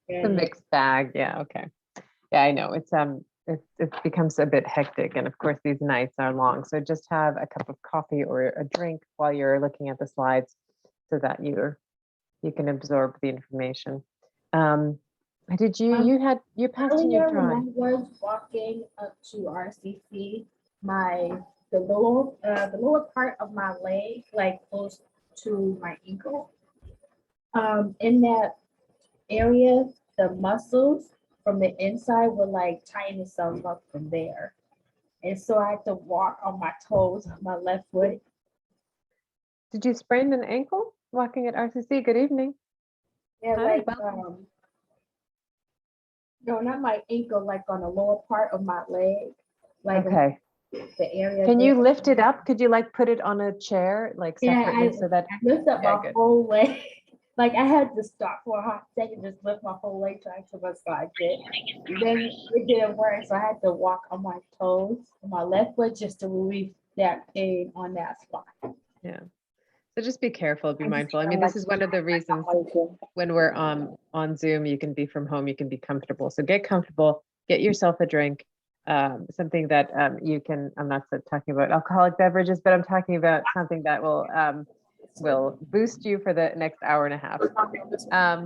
The mixed bag. Yeah. Okay. Yeah, I know. It becomes a bit hectic, and of course these nights are long. So just have a cup of coffee or a drink while you're looking at the slides, so that you can absorb the information. Did you passed in your Earlier when I drawing? was walking up to RCC, the lower part of my leg, like close to my ankle, in that area, the muscles from the inside were like tying themselves up from there. And so I had to walk on my toes on my left foot. Did you sprain an ankle walking at RCC? Good evening. Yeah, Hi, like welcome. no, not my ankle, like on the lower part of my leg, like Okay. the area Can there. you lift it up? Could you like put it on a chair, like Yeah, separately, so that I lift up yeah, my good. whole leg. Like I had to stop for a hot second, just lift my whole leg trying to massage it. Then it didn't work, so I had to walk on my toes, on my left foot, just to relieve that pain on that spot. Yeah. So just be careful, be I just mindful. I mean, feel like this is one of the reasons when we're on Zoom, you can be from home, you can be comfortable. So get comfortable, get yourself a drink, something that you can, I'm not talking about alcoholic beverages, but I'm talking about something that will boost you for the next hour and a half.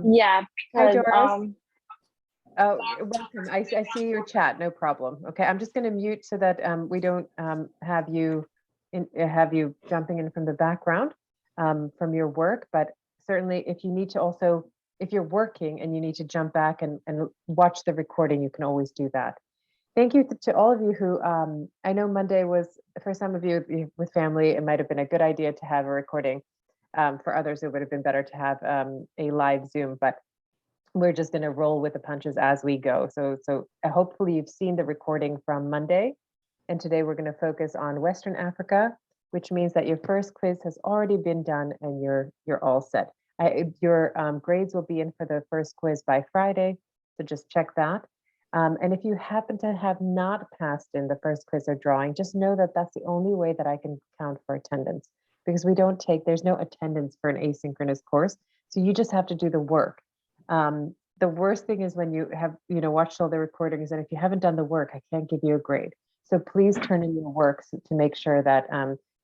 Yeah, Hi, because Doris. Oh, welcome. I see your chat. No problem. Okay, I'm just going to mute so that we don't have you jumping in from the background from your work. But certainly, if you need to also, if you're working and you need to jump back and watch the recording, you can always do that. Thank you to all of you who, I know Monday was, for some of you with family, it might have been a good idea to have a recording. For others, it would have been better to have a live Zoom, but we're just going to roll with the punches as we go. So hopefully you've seen the recording from Monday, and today we're going to focus on Western Africa, which means that your first quiz has already been done and you're all set. Your grades will be in for the first quiz by Friday, so just check that. And if you happen to have not passed in the first quiz or drawing, just know that that's the only way that I can count for attendance, because there's no attendance for an asynchronous course. So you just have to do the work. The worst thing is when you have, watched all the recordings, and if you haven't done the work, I can't give you a grade. So please turn in your work to make sure that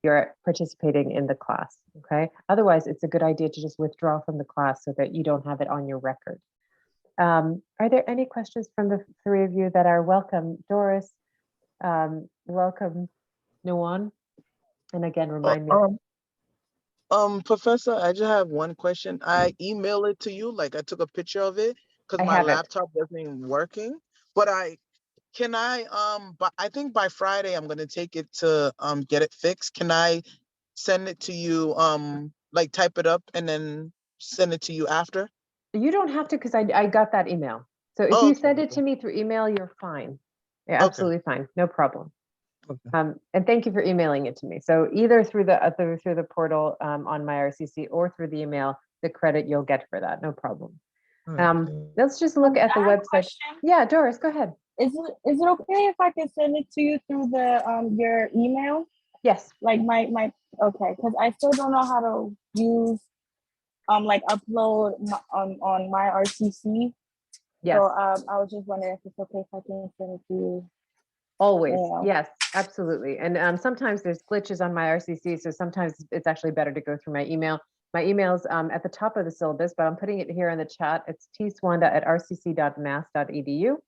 you're participating in the class, okay? Otherwise, it's a good idea to just withdraw from the class so that you don't have it on your record. Are there any questions from the three of you that are welcome? Doris, welcome, Nuwan. And again, remind me. Professor, I just have one question. I emailed it to you, like I took a picture of it because I my have it. laptop wasn't working. But I think by Friday I'm gonna take it to get it fixed. Can I send it to you, like type it up and then send it to you after? You don't have to, because I got that email. So if Oh, you okay, send it okay. to me through email, you're fine. You're Okay. absolutely fine. No problem. Okay. And thank you for emailing it to me. So either through the portal on my RCC or through the email, the credit you'll get for that. No problem. Let's just look at the website. Yeah, Doris, go ahead. Is it okay if I can send it to you through the your email? Yes. Like my okay, because I still don't know how to use like upload on my RCC. Yes. So I was just wondering if it's okay if I can send it to you. Always. Yeah. Yes, absolutely. And sometimes there's glitches on my RCC, so sometimes it's actually better to go through my email. My email's at the top of the syllabus, but I'm putting it here in the chat. It's tswanda@rcc.mass.edu.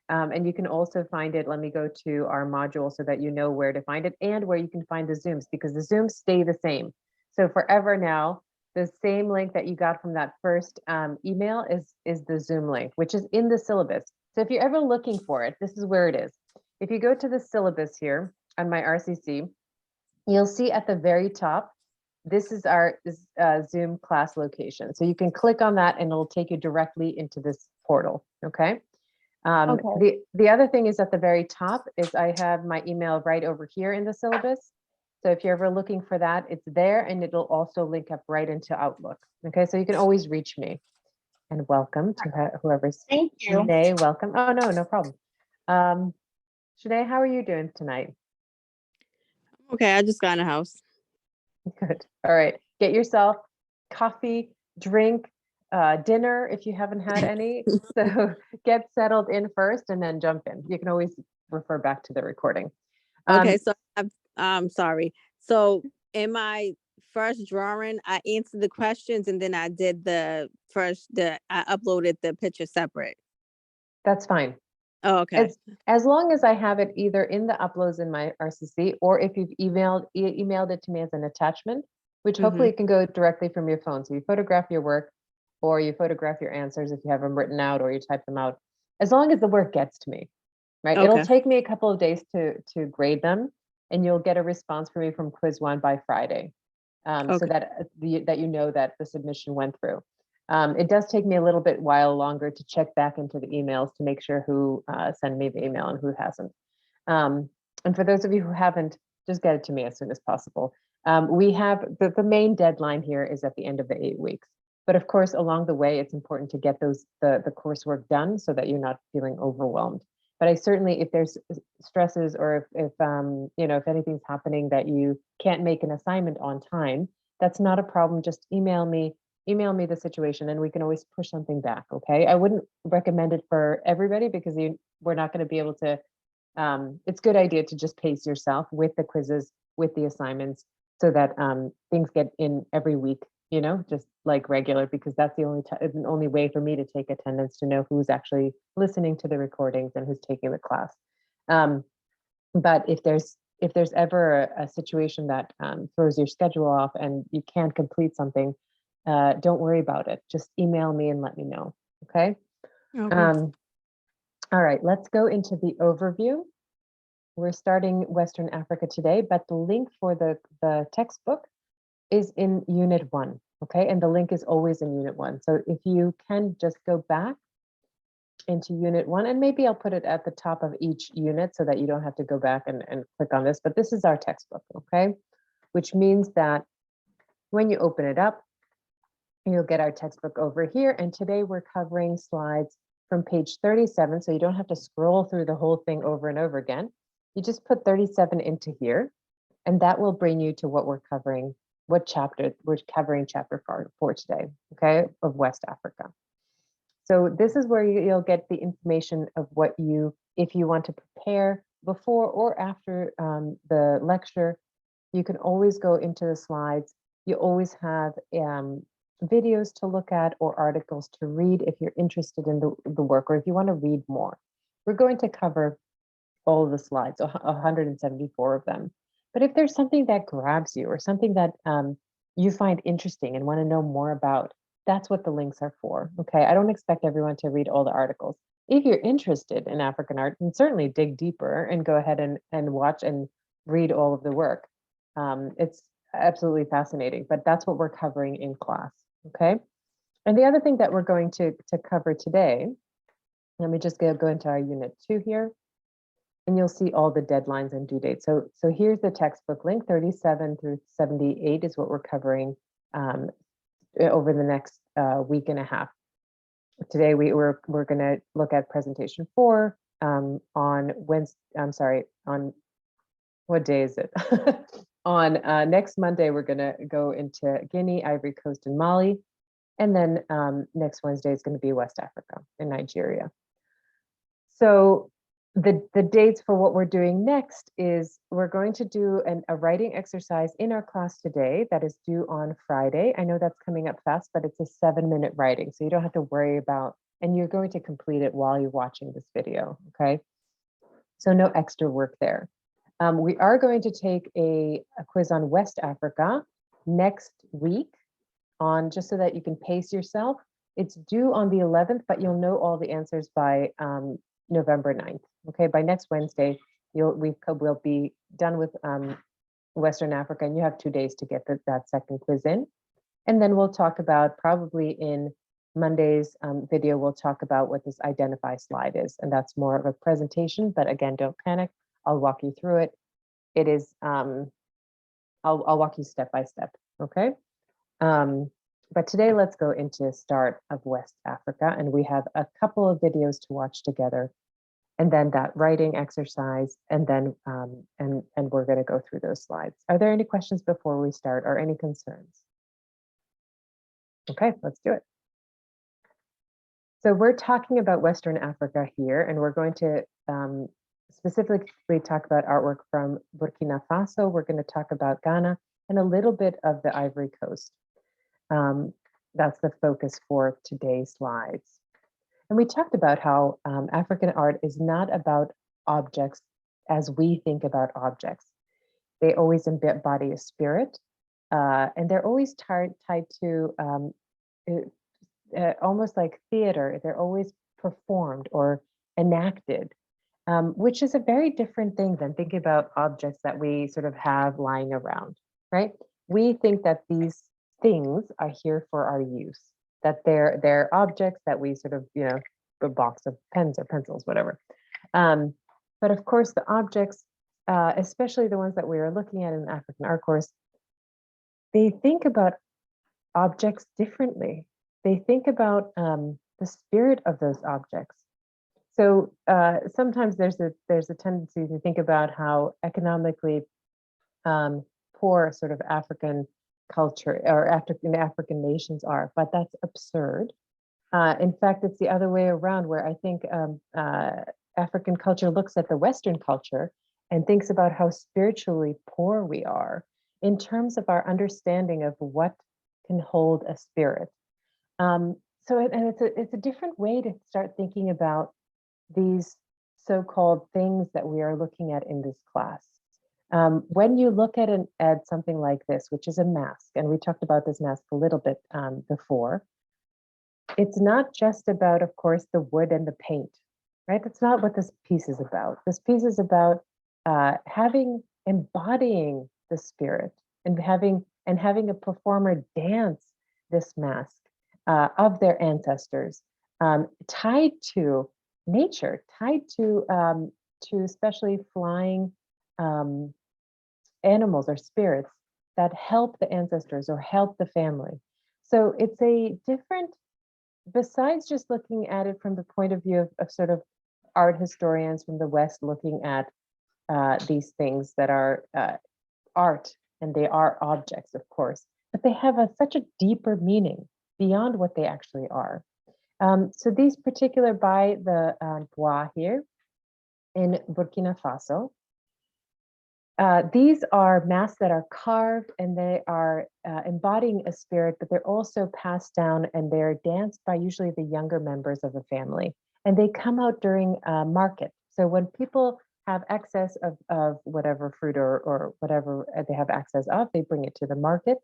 And you can also find it. Let me go to our module so that you know where to find it and where you can find the Zooms, because the Zooms stay the same. So forever now, the same link that you got from that first email is the Zoom link, which is in the syllabus. So if you're ever looking for it, this is where it is. If you go to the syllabus here on my RCC, you'll see at the very top, this is our Zoom class location. So you can click on that and it'll take you directly into this portal, okay? Okay. The other thing is at the very top is I have my email right over here in the syllabus. So if you're ever looking for that, it's there, and it'll also link up right into Outlook. Okay, so you can always reach me. And welcome to whoever's. Thank you. Shanae, welcome. Oh, no problem. Shanae, how are you doing tonight? Okay, I just got in the house. Good. All right. Get yourself coffee, drink, dinner if you haven't had any. So get settled in first and then jump in. You can always refer back to the recording. Okay, so I'm sorry. So in my first drawing, I answered the questions and then I did I uploaded the picture separate. That's fine. Oh, okay. As long as I have it either in the uploads in my RCC, or if you've emailed it to me as an attachment, which hopefully it can go directly from your phone. So you photograph your work, or you photograph your answers if you have them written out, or you type them out. As long as the work gets to me, right? It'll Okay. take me a couple of days to grade them, and you'll get a response from me from quiz 1 by Friday, so Okay. that you know that the submission went through. It does take me a little bit while longer to check back into the emails to make sure who sent me the email and who hasn't. And for those of you who haven't, just get it to me as soon as possible. We have the main deadline here is at the end of the 8 weeks. But of course, along the way, it's important to get the coursework done so that you're not feeling overwhelmed. But I certainly, if there's stresses or if you know, if anything's happening that you can't make an assignment on time, that's not a problem. Just email me the situation and we can always push something back. Okay. I wouldn't recommend it for everybody because we're not going to be able to, it's a good idea to just pace yourself with the quizzes, with the assignments, so that things get in every week, you know, just like regular, because that's the only way for me to take attendance, to know who's actually listening to the recordings and who's taking the class. But if there's ever a situation that throws your schedule off and you can't complete something, don't worry about it. Just email me and let me know. Okay. Okay. All right, let's go into the overview. We're starting Western Africa today, but the link for the textbook is in Unit 1. Okay, and the link is always in Unit 1. So if you can just go back into Unit 1, and maybe I'll put it at the top of each unit so that you don't have to go back and click on this, but this is our textbook, okay? Which means that when you open it up, you'll get our textbook over here. And today we're covering slides from page 37. So you don't have to scroll through the whole thing over and over again. You just put 37 into here, and that will bring you to what we're covering, what chapter we're covering, chapter 4 today, okay, of West Africa. So this is where you'll get the information of what if you want to prepare before or after the lecture, you can always go into the slides. You always have videos to look at or articles to read if you're interested in the work, or if you want to read more. We're going to cover all of the slides, 174 of them. But if there's something that grabs you, or something that you find interesting and want to know more about, that's what the links are for. Okay, I don't expect everyone to read all the articles. If you're interested in African art, then certainly dig deeper and go ahead and watch and read all of the work. It's absolutely fascinating, but that's what we're covering in class. Okay, and the other thing that we're going to cover today, let me just go into our Unit 2 here, and you'll see all the deadlines and due dates. So here's the textbook link. 37 through 78 is what we're covering over the next week and a half. Today we're going to look at presentation 4 on Wednesday. I'm sorry, on what day is it? On next Monday, we're going to go into Guinea, Ivory Coast, and Mali. And then next Wednesday is going to be West Africa and Nigeria. So the dates for what we're doing next is we're going to do a writing exercise in our class today that is due on Friday. I know that's coming up fast, but it's a 7-minute writing, so you don't have to worry about, and you're going to complete it while you're watching this video, okay? So no extra work there. We are going to take a quiz on West Africa next week, just so that you can pace yourself. It's due on the 11th, but you'll know all the answers by November 9th. Okay, by next Wednesday, we'll be done with Western Africa, and you have 2 days to get that second quiz in. And then we'll talk about, probably in Monday's video, we'll talk about what this identify slide is. And that's more of a presentation, but again, don't panic. I'll walk you through it. It is, I'll walk you step by step, okay? But today, let's go into start of West Africa, and we have a couple of videos to watch together, and then that writing exercise, and then and we're going to go through those slides. Are there any questions before we start, or any concerns? Okay, let's do it. So we're talking about Western Africa here, and we're going to specifically talk about artwork from Burkina Faso. We're going to talk about Ghana and a little bit of the Ivory Coast. That's the focus for today's slides. And we talked about how African art is not about objects as we think about objects. They always embody a spirit, and they're always tied to almost like theater. They're always performed or enacted, which is a very different thing than thinking about objects that we sort of have lying around, right? We think that these things are here for our use, that they're objects that we sort of, a box of pens or pencils, whatever. But of course, the objects, especially the ones that we are looking at in the African art course, they think about objects differently. They think about the spirit of those objects. So sometimes there's a tendency to think about how economically poor sort of African culture or African nations are, but that's absurd. In fact, it's the other way around, where I think African culture looks at the Western culture and thinks about how spiritually poor we are in terms of our understanding of what can hold a spirit. It's a different way to start thinking about these so-called things that we are looking at in this class. When you look at something like this, which is a mask, and we talked about this mask a little bit before, it's not just about, of course, the wood and the paint, right? That's not what this piece is about. This piece is about embodying the spirit and having a performer dance this mask of their ancestors, tied to nature, tied to especially flying animals or spirits that help the ancestors or help the family. So it's a different, besides just looking at it from the point of view of sort of art historians from the West looking at these things that are art, and they are objects, of course, but they have such a deeper meaning beyond what they actually are. So these particular by the Bois here in Burkina Faso, these are masks that are carved, and they are embodying a spirit, but they're also passed down and they're danced by usually the younger members of the family. And they come out during market. So when people have excess of whatever fruit or whatever they have access of, they bring it to the market.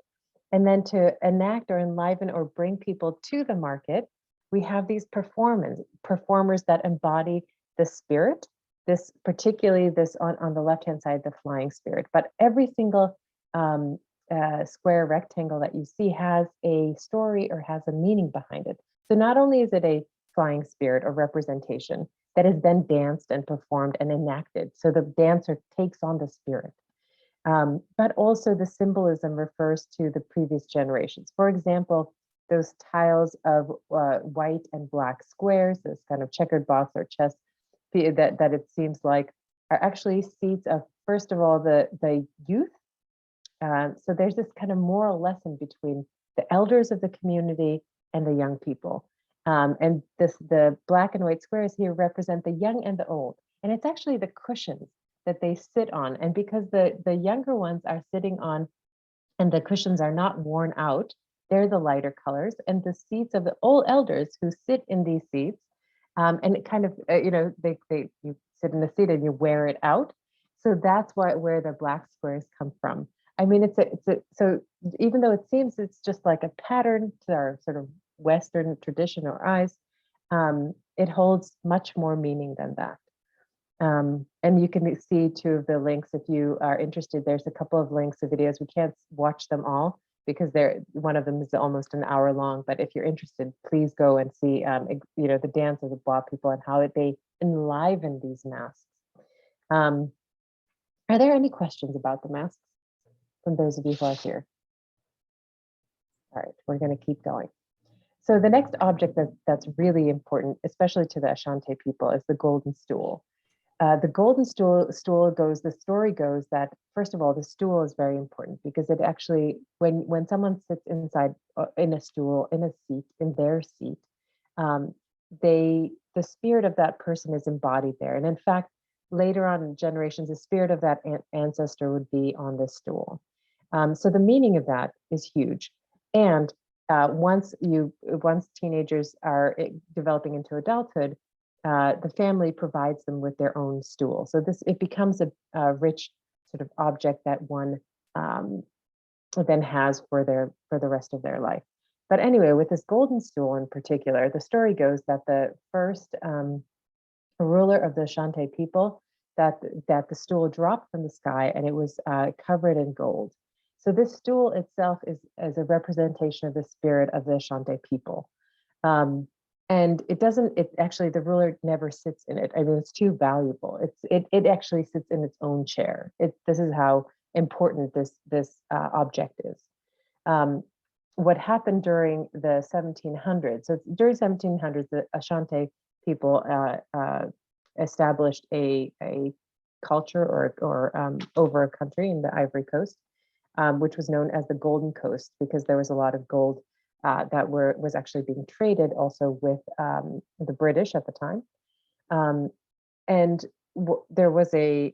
And then to enact or enliven or bring people to the market, we have these performers that embody the spirit. This particularly this on the left-hand side, the flying spirit, but every single square rectangle that you see has a story or has a meaning behind it. So not only is it a flying spirit or representation that is then danced and performed and enacted, so the dancer takes on the spirit, but also the symbolism refers to the previous generations. For example, those tiles of white and black squares, this kind of checkered box or chess that it seems like are actually seats of, first of all, the youth. So there's this kind of moral lesson between the elders of the community and the young people. And the black and white squares here represent the young and the old. And it's actually the cushions that they sit on. And because the younger ones are sitting on, and the cushions are not worn out, they're the lighter colors. And the seats of the old elders who sit in these seats, and it kind of, you sit in the seat and you wear it out. So that's where the black squares come from. I mean, so even though it seems it's just like a pattern to our sort of Western tradition or eyes, it holds much more meaning than that. And you can see two of the links if you are interested. There's a couple of links to videos. We can't watch them all because one of them is almost an hour long. But if you're interested, please go and see the dance of the Bois people and how they enliven these masks. Are there any questions about the masks from those of you who are here? All right, we're going to keep going. So the next object that's really important, especially to the Ashanti people, is the golden stool. The golden stool goes, the story goes that, first of all, the stool is very important because it actually, when someone sits inside in a stool, in a seat, in their seat, the spirit of that person is embodied there. And in fact, later on in generations, the spirit of that ancestor would be on this stool. So the meaning of that is huge. And once teenagers are developing into adulthood, the family provides them with their own stool. So it becomes a rich sort of object that one then has for the rest of their life. But anyway, with this golden stool in particular, the story goes that the first ruler of the Ashanti people, that the stool dropped from the sky and it was covered in gold. So this stool itself is a representation of the spirit of the Ashanti people. And actually, the ruler never sits in it. I mean, it's too valuable. It actually sits in its own chair. This is how important this object is. What happened during the 1700s? So during 1700s, the Ashanti people established a culture or over a country in the Ivory Coast, which was known as the Golden Coast, because there was a lot of gold that was actually being traded also with the British at the time. And there was a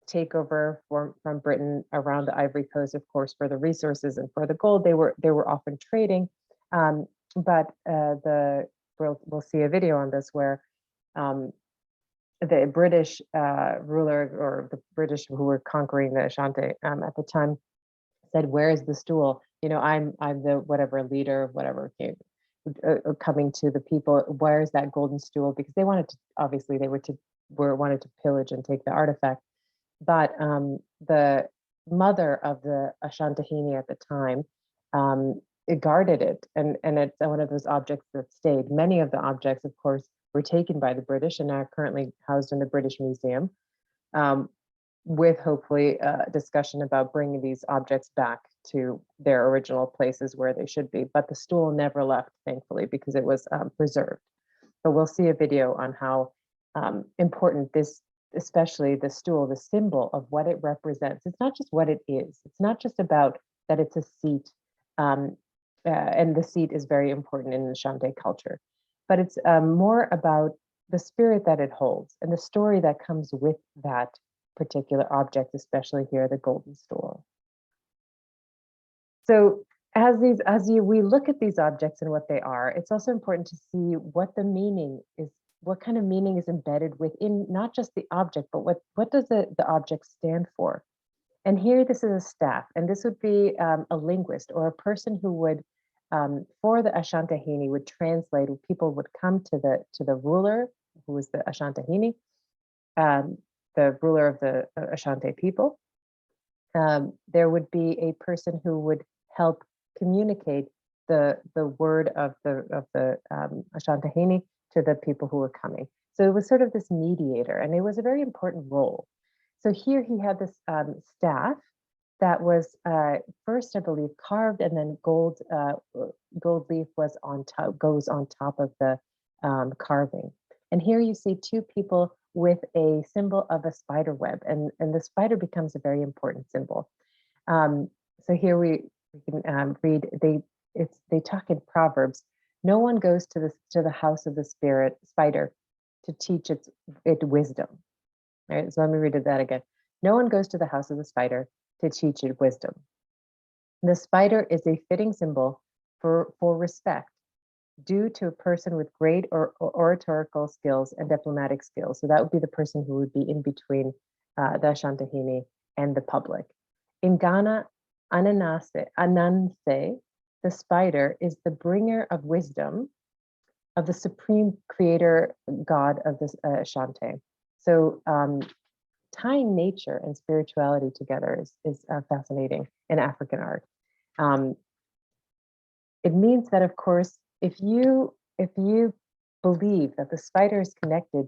takeover from Britain around the Ivory Coast, of course, for the resources and for the gold. They were often trading, but we'll see a video on this where the British ruler, or the British who were conquering the Ashanti at the time, said, "Where is the stool? You know, I'm the whatever leader of whatever came coming to the people. Where is that golden stool?" Because they wanted to, obviously, wanted to pillage and take the artifact. But the mother of the Ashantahene at the time guarded it, and it's one of those objects that stayed. Many of the objects, of course, were taken by the British and are currently housed in the British Museum, with hopefully a discussion about bringing these objects back to their original places where they should be. But the stool never left, thankfully, because it was preserved. But we'll see a video on how important this, especially the stool, the symbol of what it represents. It's not just what it is. It's not just about that it's a seat, and the seat is very important in the Ashanti culture, but it's more about the spirit that it holds and the story that comes with that particular object, especially here, the golden stool. So we look at these objects and what they are, it's also important to see what the meaning is, what kind of meaning is embedded within not just the object, but what does the object stand for? And here, this is a staff, and this would be a linguist or a person who would, for the Ashantahene, would translate. People would come to the ruler, who was the Ashantahene, the ruler of the Ashanti people. There would be a person who would help communicate the word of the Ashantahene to the people who were coming. So it was sort of this mediator, and it was a very important role. So here he had this staff that was first, I believe, carved, and then gold leaf goes on top of the carving. And here you see two people with a symbol of a spider web, and the spider becomes a very important symbol. So here we can read. They talk in Proverbs. No one goes to the house of the spider to teach it wisdom. Right. So let me read that again. No one goes to the house of the spider to teach it wisdom. The spider is a fitting symbol for respect due to a person with great oratorical skills and diplomatic skills. So that would be the person who would be in between the Ashantahene and the public. In Ghana, Ananse, the spider is the bringer of wisdom of the supreme creator god of this Ashanti. So tying nature and spirituality together is fascinating in African art. It means that, of course, if you believe that the spider is connected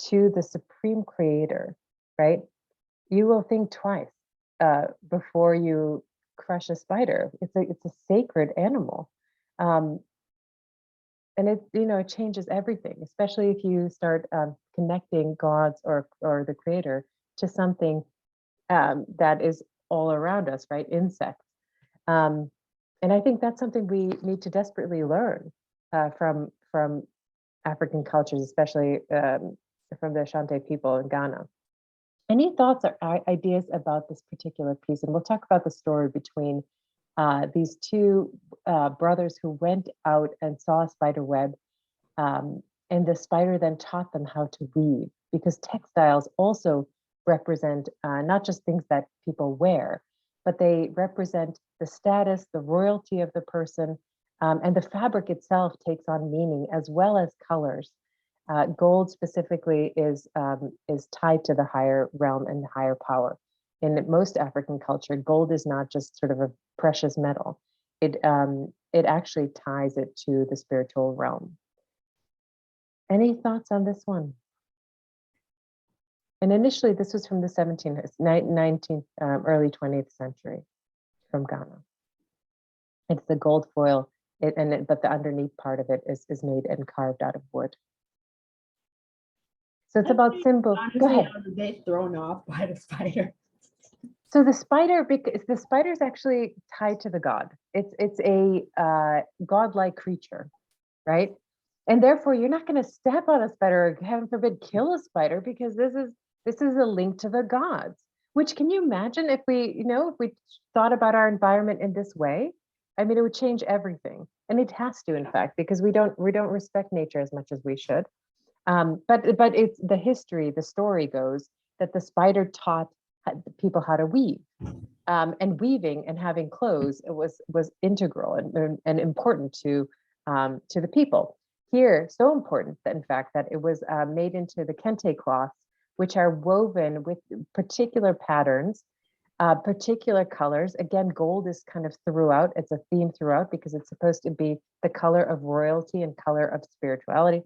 to the supreme creator, right, you will think twice before you crush a spider. It's a sacred animal, and it changes everything, especially if you start connecting gods or the creator to something that is all around us, right? Insects. And I think that's something we need to desperately learn from African cultures, especially from the Ashanti people in Ghana. Any thoughts or ideas about this particular piece? And we'll talk about the story between these two brothers who went out and saw a spider web, and the spider then taught them how to weave, because textiles also represent not just things that people wear, but they represent the status, the royalty of the person, and the fabric itself takes on meaning as well as colors. Gold specifically is tied to the higher realm and the higher power. In most African culture, gold is not just sort of a precious metal. It actually ties it to the spiritual realm. Any thoughts on this one? And initially, this was from the 19th, early 20th century from Ghana. It's the gold foil, but the underneath part of it is made and carved out of wood. So it's about symbols. Go ahead. I was a bit thrown off by the spider. So the spider, because the spider is actually tied to the god. It's a godlike creature, right? And therefore, you're not going to step on a spider or, heaven forbid, kill a spider, because this is a link to the gods. Which, can you imagine if we thought about our environment in this way? I mean, it would change everything, and it has to, in fact, because we don't respect nature as much as we should. But it's the history. The story goes that the spider taught people how to weave, and weaving and having clothes was integral and important to the people. Here, so important that, in fact, that it was made into the kente cloths, which are woven with particular patterns, particular colors. Again, gold is kind of throughout. It's a theme throughout because it's supposed to be the color of royalty and color of spirituality.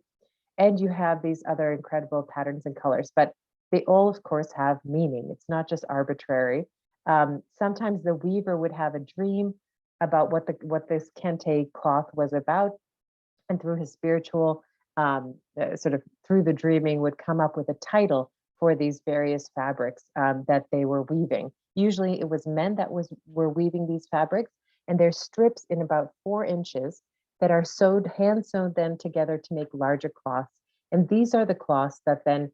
And you have these other incredible patterns and colors, but they all, of course, have meaning. It's not just arbitrary. Sometimes the weaver would have a dream about what this kente cloth was about, and through his spiritual, sort of through the dreaming, would come up with a title for these various fabrics that they were weaving. Usually it was men that were weaving these fabrics, and they're strips in about 4 inches that are hand sewn then together to make larger cloths. And these are the cloths that then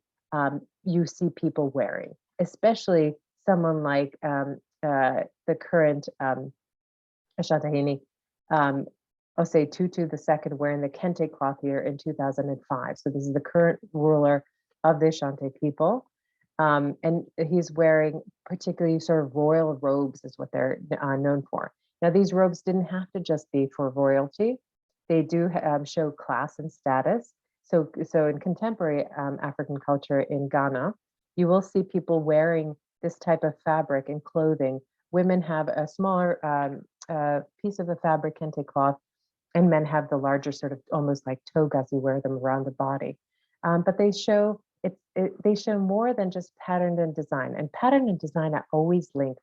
you see people wearing, especially someone like the current Ashantahini, I'll say Tutu II, wearing the kente cloth here in 2005. So this is the current ruler of the Ashanti people. And he's wearing particularly sort of royal robes is what they're known for. Now, these robes didn't have to just be for royalty. They do show class and status. So in contemporary African culture in Ghana, you will see people wearing this type of fabric and clothing. Women have a smaller piece of the fabric, kente cloth, and men have the larger sort of almost like togas. You wear them around the body. But they show they show more than just pattern and design. And pattern and design are always linked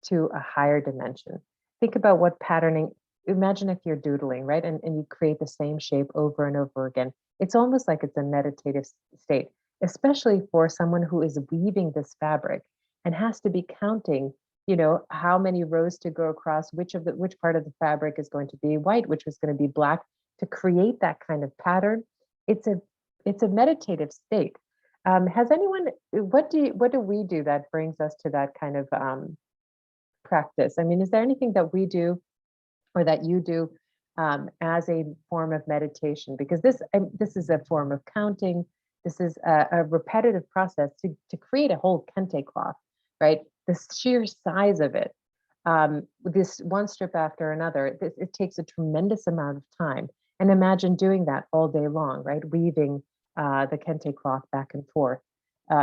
to a higher dimension. Think about what patterning. Imagine if you're doodling, right? And you create the same shape over and over again. It's almost like it's a meditative state, especially for someone who is weaving this fabric and has to be counting, how many rows to go across, which part of the fabric is going to be white, which is going to be black, to create that kind of pattern. It's a meditative state. Has anyone, what do we do that brings us to that kind of practice? I mean, is there anything that we do or that you do as a form of meditation? Because this is a form of counting. This is a repetitive process to create a whole kente cloth, right? The sheer size of it, this one strip after another, it takes a tremendous amount of time. And imagine doing that all day long, right? Weaving the kente cloth back and forth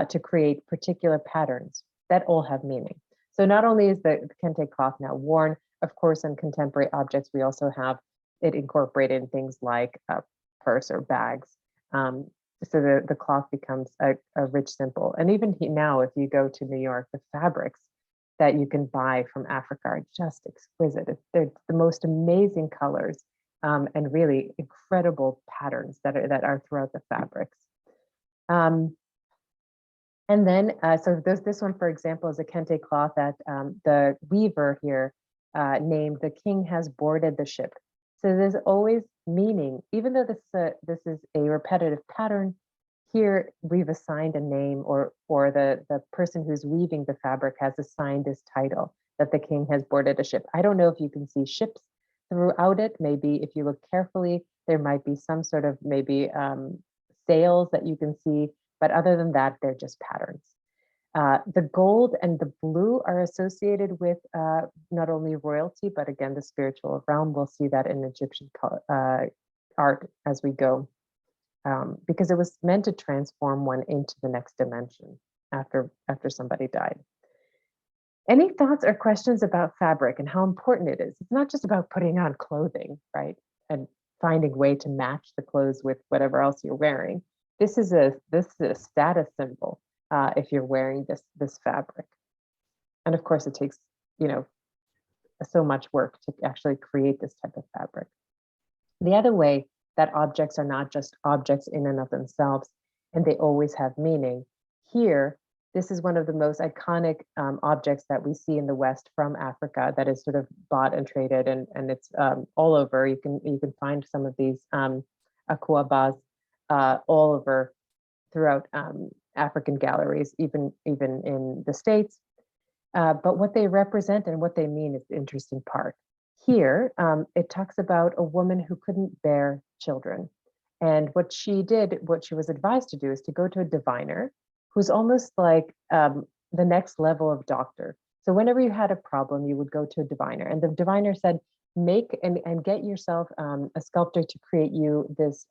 to create particular patterns that all have meaning. So not only is the kente cloth now worn, of course, in contemporary objects, we also have it incorporated in things like a purse or bags. So the cloth becomes a rich symbol. And even now, if you go to New York, the fabrics that you can buy from Africa are just exquisite. They're the most amazing colors and really incredible patterns that are throughout the fabrics. And then, so this one, for example, is a kente cloth that the weaver here named "The King Has Boarded the Ship." So there's always meaning, even though this is a repetitive pattern, here we've assigned a name, or the person who's weaving the fabric has assigned this title, that the king has boarded a ship. I don't know if you can see ships throughout it. Maybe if you look carefully, there might be some sort of maybe sails that you can see, but other than that, they're just patterns. The gold and the blue are associated with not only royalty, but again, the spiritual realm. We'll see that in Egyptian art as we go, because it was meant to transform one into the next dimension after somebody died. Any thoughts or questions about fabric and how important it is? It's not just about putting on clothing, right? And finding a way to match the clothes with whatever else you're wearing. This is a status symbol if you're wearing this fabric. And of course, it takes, you know, so much work to actually create this type of fabric. The other way that objects are not just objects in and of themselves, and they always have meaning. Here, this is one of the most iconic objects that we see in the West from Africa that is sort of bought and traded, and it's all over. You can find some of these akuabas all over throughout African galleries, even in the States. But what they represent and what they mean is the interesting part. Here, it talks about a woman who couldn't bear children. And what she did, what she was advised to do, is to go to a diviner who's almost like the next level of doctor. So whenever you had a problem, you would go to a diviner. And the diviner said, make and get yourself a sculptor to create you this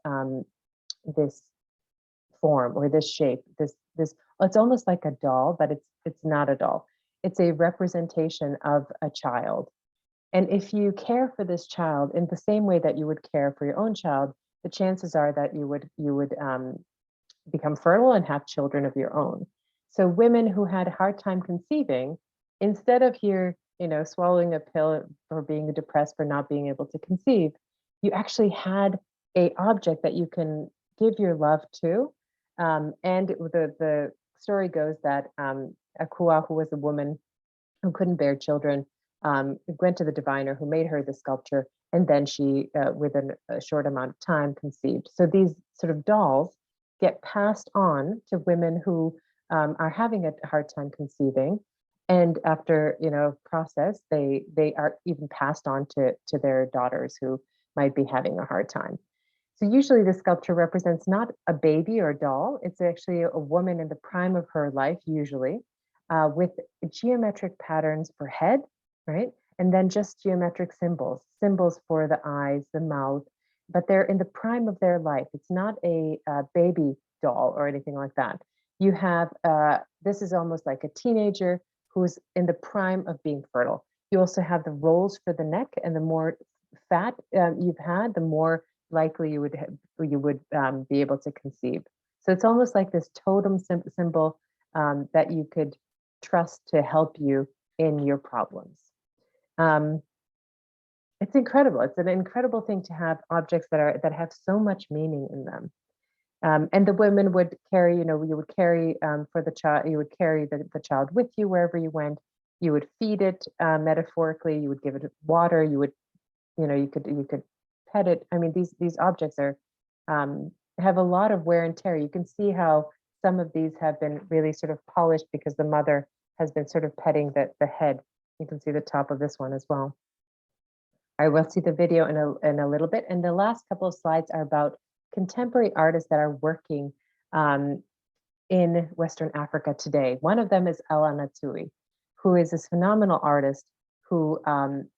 form or this shape. It's almost like a doll, but it's not a doll. It's a representation of a child. And if you care for this child in the same way that you would care for your own child, the chances are that you would become fertile and have children of your own. So women who had a hard time conceiving, instead of here, you know, swallowing a pill or being depressed for not being able to conceive, you actually had a object that you can give your love to. And the story goes that Akua, who was a woman who couldn't bear children, went to the diviner who made her the sculpture, and then she, within a short amount of time, conceived. So these sort of dolls get passed on to women who are having a hard time conceiving, and after process, they are even passed on to their daughters who might be having a hard time. So usually the sculpture represents not a baby or a doll, it's actually a woman in the prime of her life, usually, with geometric patterns for head, right? And then just geometric symbols for the eyes, the mouth, but they're in the prime of their life. It's not a baby doll or anything like that. You have, this is almost like a teenager who's in the prime of being fertile. You also have the rolls for the neck, and the more fat you've had, the more likely you would be able to conceive. So it's almost like this totem symbol that you could trust to help you in your problems. It's incredible. It's an incredible thing to have objects that have so much meaning in them. And the women would carry, you would carry for the child, you would carry the child with you wherever you went. You would feed it metaphorically. You would give it water. You would, you could pet it. I mean, these objects are have a lot of wear and tear. You can see how some of these have been really sort of polished because the mother has been sort of petting the head. You can see the top of this one as well. I will see the video in a little bit. And the last couple of slides are about contemporary artists that are working in Western Africa today. One of them is Ella Natui, who is this phenomenal artist who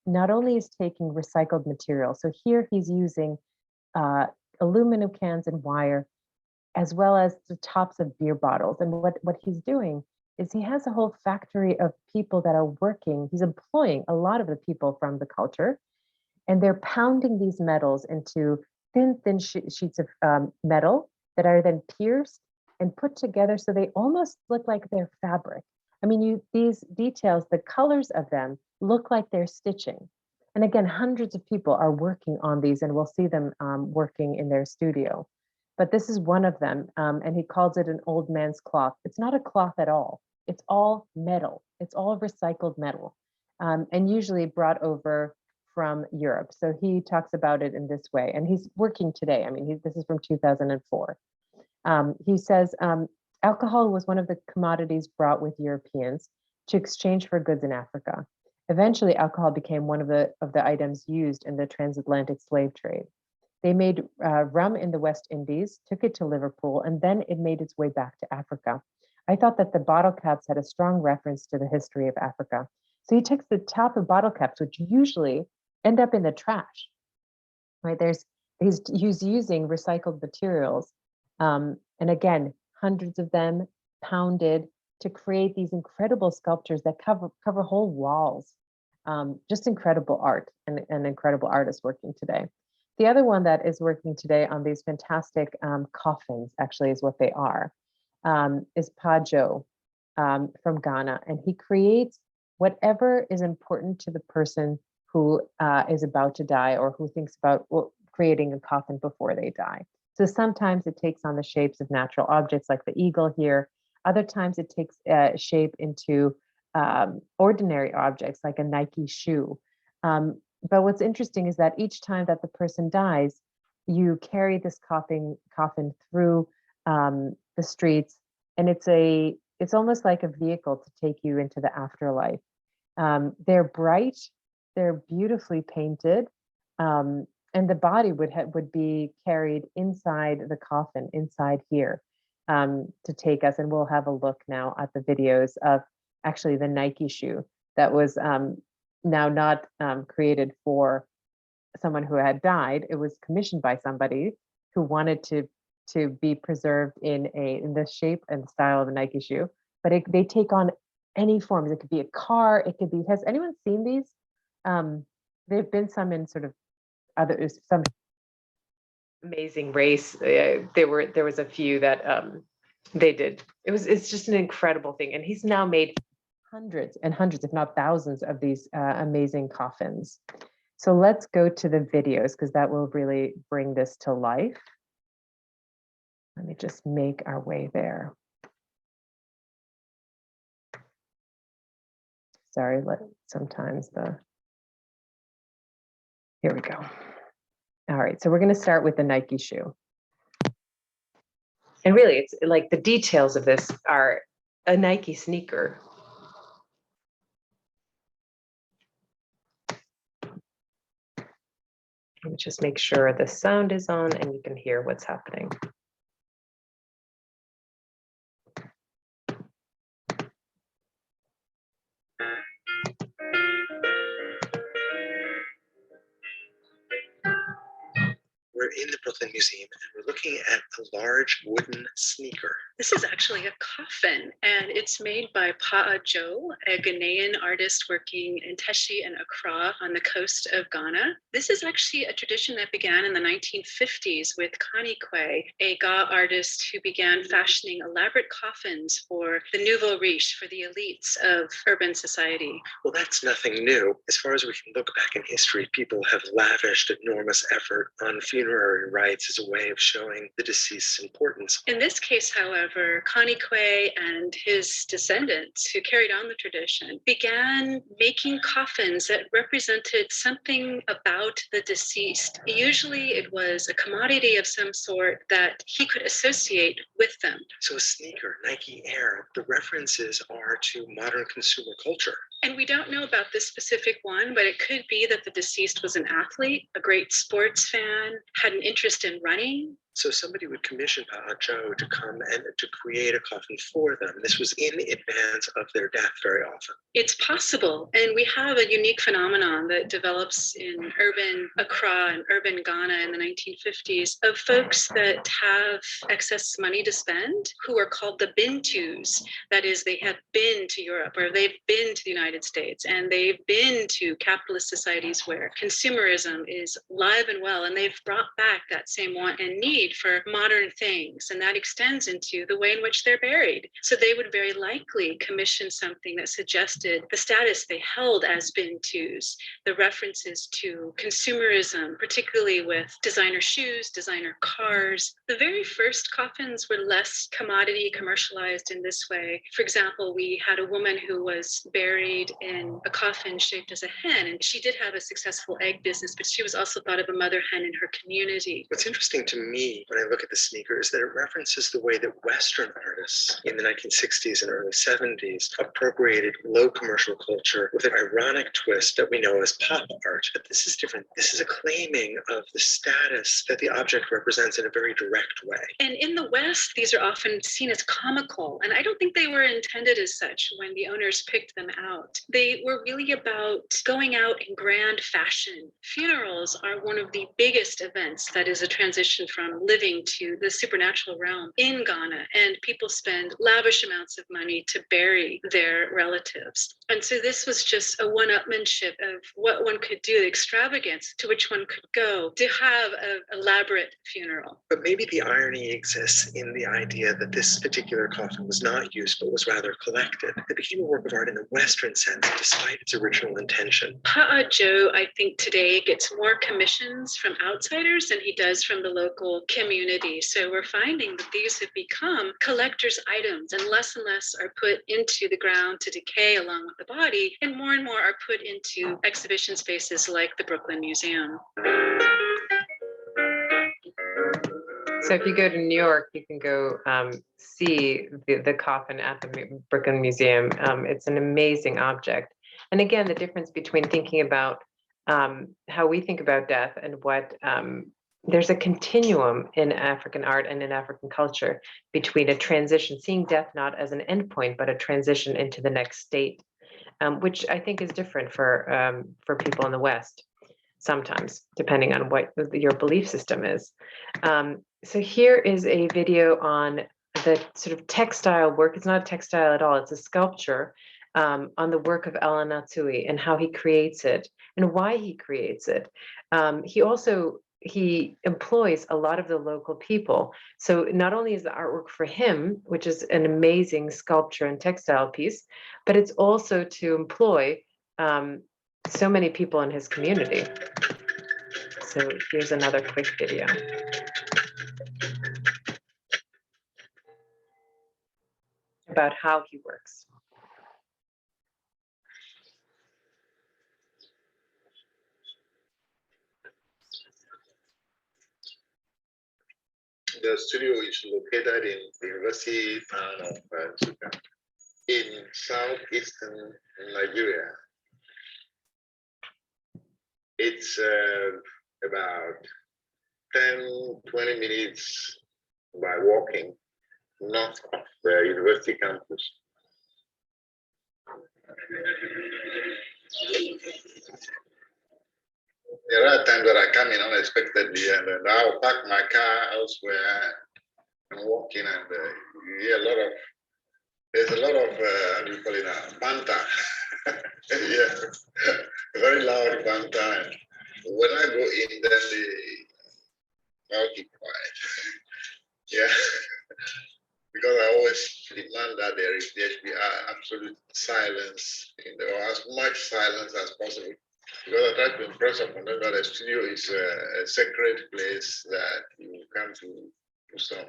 not only is taking recycled material, so here he's using aluminum cans and wire, as well as the tops of beer bottles. And what he's doing is he has a whole factory of people that are working. He's employing a lot of the people from the culture, and they're pounding these metals into thin sheets of metal that are then pierced and put together so they almost look like they're fabric. I mean, these details, the colors of them look like they're stitching. And again, hundreds of people are working on these, and we'll see them working in their studio. But this is one of them, and he calls it an old man's cloth. It's not a cloth at all. It's all metal. It's all recycled metal, and usually brought over from Europe. So he talks about it in this way, and he's working today. I mean, this is from 2004. He says, alcohol was one of the commodities brought with Europeans to exchange for goods in Africa. Eventually, alcohol became one of the items used in the transatlantic slave trade. They made rum in the West Indies, took it to Liverpool, and then it made its way back to Africa. I thought that the bottle caps had a strong reference to the history of Africa. So he takes the top of bottle caps, which usually end up in the trash, right? He's using recycled materials. And again, hundreds of them pounded to create these incredible sculptures that cover whole walls. Just incredible art and incredible artists working today. The other one that is working today on these fantastic coffins, actually is what they are, is Pajo from Ghana. And he creates whatever is important to the person who is about to die or who thinks about creating a coffin before they die. So sometimes it takes on the shapes of natural objects like the eagle here. Other times it takes shape into ordinary objects like a Nike shoe. But what's interesting is that each time that the person dies, you carry this coffin through the streets, and it's almost like a vehicle to take you into the afterlife. They're bright, they're beautifully painted, and the body would be carried inside the coffin, inside here, to take us. And we'll have a look now at the videos of actually the Nike shoe that was now not created for someone who had died. It was commissioned by somebody who wanted to be preserved in the shape and style of a Nike shoe, but they take on any forms. It could be a car, it could be, has anyone seen these? There've been some in sort of some amazing race. There was a few that they did. It's just an incredible thing. And he's now made hundreds and hundreds, if not thousands, of these amazing coffins. So let's go to the videos because that will really bring this to life. Let me just make our way there. Sorry, sometimes here we go. All right, so we're going to start with the Nike shoe. And really, it's like the details of this are a Nike sneaker. Let me just make sure the sound is on and you can hear what's happening. We're in the Brooklyn Museum and we're looking at a large wooden sneaker. This is actually a coffin, and it's made by Pa'a Joe, a Ghanaian artist working in Teshi and Accra on the coast of Ghana. This is actually a tradition that began in the 1950s with Connie Quay, a Ga artist who began fashioning elaborate coffins for the nouveau riche, for the elites of urban society. Well, that's nothing new. As far as we can look back in history, people have lavished enormous effort on funerary rites as a way of showing the deceased's importance. In this case, however, Connie Quay and his descendants who carried on the tradition began making coffins that represented something about the deceased. Usually it was a commodity of some sort that he could associate with them. So a sneaker, Nike Air, the references are to modern consumer culture. And we don't know about this specific one, but it could be that the deceased was an athlete, a great sports fan, had an interest in running. So somebody would commission Pa'a Joe to come and to create a coffin for them. This was in advance of their death very often. It's possible. And we have a unique phenomenon that develops in urban Accra and urban Ghana in the 1950s of folks that have excess money to spend who are called the Bintus. That is, they have been to Europe or they've been to the United States and they've been to capitalist societies where consumerism is live and well, and they've brought back that same want and need need for modern things, and that extends into the way in which they're buried. So they would very likely commission something that suggested the status they held as Bintus, the references to consumerism, particularly with designer shoes, designer cars. The very first coffins were less commodity commercialized in this way. For example, we had a woman who was buried in a coffin shaped as a hen, and she did have a successful egg business, but she was also thought of a mother hen in her community. What's interesting to me when I look at the sneaker is that it references the way that Western artists in the 1960s and early 70s appropriated low commercial culture with an ironic twist that we know as pop art. But this is different. This is a claiming of the status that the object represents in a very direct way. And in the West, these are often seen as comical, and I don't think they were intended as such when the owners picked them out. They were really about going out in grand fashion. Funerals are one of the biggest events that is a transition from living to the supernatural realm in Ghana, and people spend lavish amounts of money to bury their relatives. And so this was just a one-upmanship of what one could do, the extravagance to which one could go to have an elaborate funeral. But maybe the irony exists in the idea that this particular coffin was not used, but was rather collected. It became a work of art in the Western sense, despite its original intention. Pa'a Joe, I think today gets more commissions from outsiders than he does from the local community. So we're finding that these have become collector's items, and less are put into the ground to decay along with the body, and more are put into exhibition spaces like the Brooklyn Museum. So if you go to New York, you can go see the coffin at the Brooklyn Museum. It's an amazing object. And again, the difference between thinking about how we think about death and what there's a continuum in African art and in African culture between a transition, seeing death not as an endpoint, but a transition into the next state, which I think is different for people in the West, sometimes, depending on what your belief system is. So here is a video on the sort of textile work. It's not a textile at all, it's a sculpture on the work of Ella Natsui and how he creates it and why he creates it. He employs a lot of the local people. So not only is the artwork for him, which is an amazing sculpture and textile piece, but it's also to employ so many people in his community. So here's another quick video. About how he works. The studio is located in the university town of Nsukka in southeastern Nigeria. It's about 10-20 minutes by walking north of the university campus. There are times that I come in unexpectedly and then I'll park my car elsewhere and walk in, and you hear there's a lot of, how do you call it now, banter. Yeah, very loud banter. And when I go in, then I'll keep quiet. Yeah, because I always demand that there should be absolute silence, or as much silence as possible. Because I try to impress upon them that a studio is a sacred place that you come to do some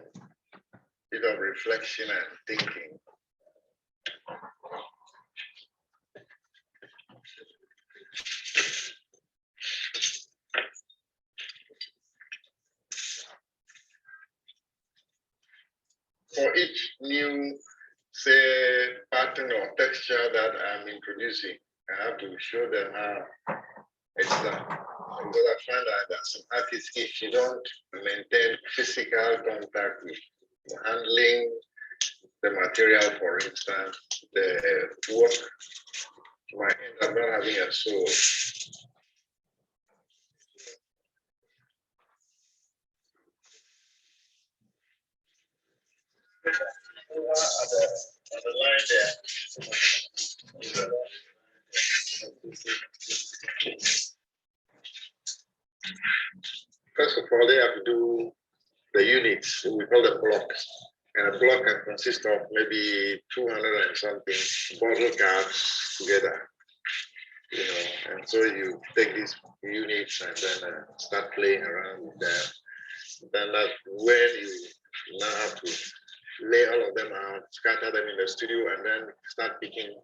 bit of reflection and thinking. For each new, say, pattern or texture that I'm introducing, I have to show them how it's done. Because I find that some artists, if you don't maintain physical contact with handling the material, for instance, the work might end up not having a soul. On the line there. First of all, they have to do the units. We call them blocks. And a block can consist of maybe 200 and something bottle caps together. You know, and so you take these units and then start playing around with them. Then that's when you now have to lay all of them out, scatter them in the studio, and then start picking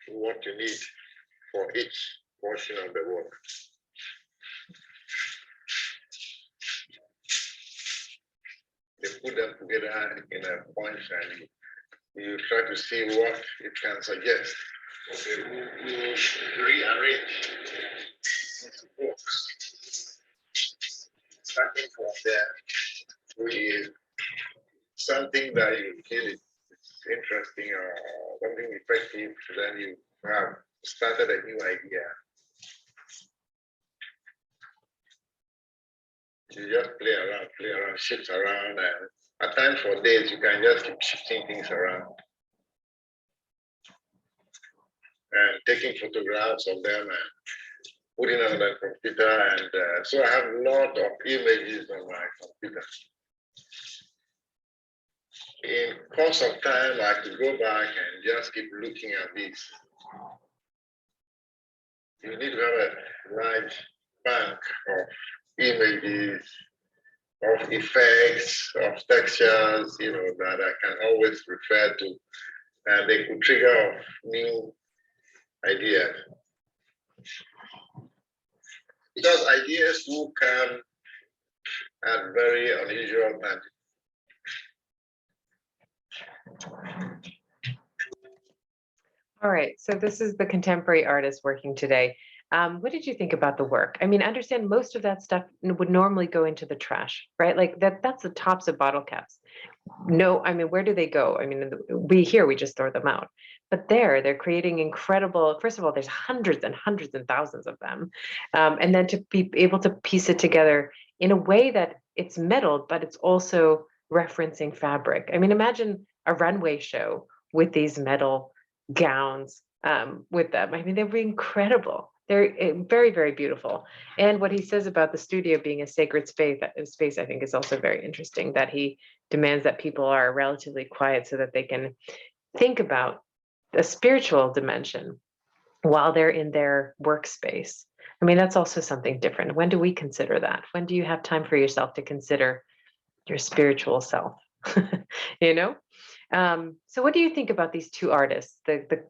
what you need for each portion of the work. They put them together in a bunch and you try to see what it can suggest. Okay, we'll rearrange these books. Starting from there with something that you feel is interesting or something effective, then you have started a new idea. You just play around, shift around, and at times for days you can just keep shifting things around and taking photographs of them and putting on the computer. And so I have a lot of images on my computer. In course of time, I could go back and just keep looking at this. You need to have a large bank of images, of effects, of textures, you know, that I can always refer to, and they could trigger off new ideas. Because ideas will come at very unusual times. All right, so this is the contemporary artist working today. What did you think about the work? I mean, I understand most of that stuff would normally go into the trash, right? Like that's the tops of bottle caps. No, I mean, where do they go? I mean, we just throw them out. But they're creating incredible, first of all, there's hundreds and hundreds and thousands of them. And then to be able to piece it together in a way that it's metal, but it's also referencing fabric. I mean, imagine a runway show with these metal gowns with them. I mean, they were incredible. They're very, very beautiful. And what he says about the studio being a sacred space, I think is also very interesting, that he demands that people are relatively quiet so that they can think about a spiritual dimension while they're in their workspace. I mean, that's also something different. When do we consider that? When do you have time for yourself to consider your spiritual self? You know? So what do you think about these two artists, the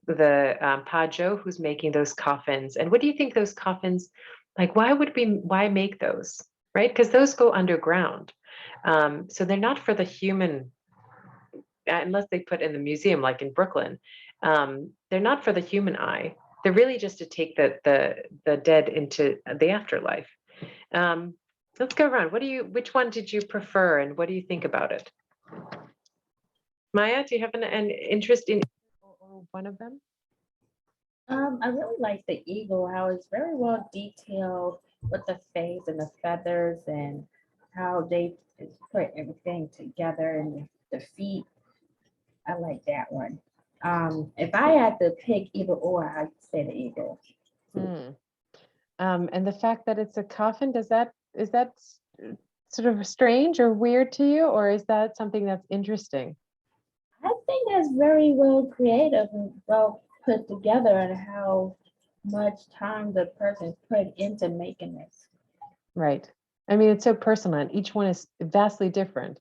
Pajo, who's making those coffins, and what do you think those coffins, like, why make those, right? Because those go underground. So they're not for the human, unless they put in the museum, like in Brooklyn. They're not for the human eye. They're really just to take the dead into the afterlife. Let's go around. Which one did you prefer, and what do you think about it? Maya, do you have an interest in one of them? I really like the eagle, how it's very well detailed with the face and the feathers and how they put everything together, and the feet. I like that one. If I had to pick either or, I'd say the eagle. And the fact that it's a coffin, is that sort of strange or weird to you, or is that something that's interesting? I think that's very well creative and well put together, and how much time the person put into making this. Right. I mean, it's so personal, and each one is vastly different.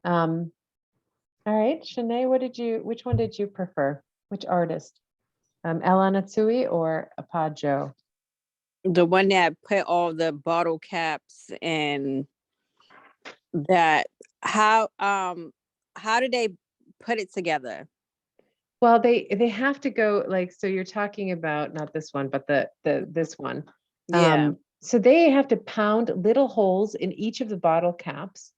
All right, Shanae, which one did you prefer? Which artist? Ella Natsui or Apajo? The one that put all the bottle caps and that. How did they put it together? Well, they have to go, like, so you're talking about not this one, but this one. Yeah. So they have to pound little holes in each of the bottle caps.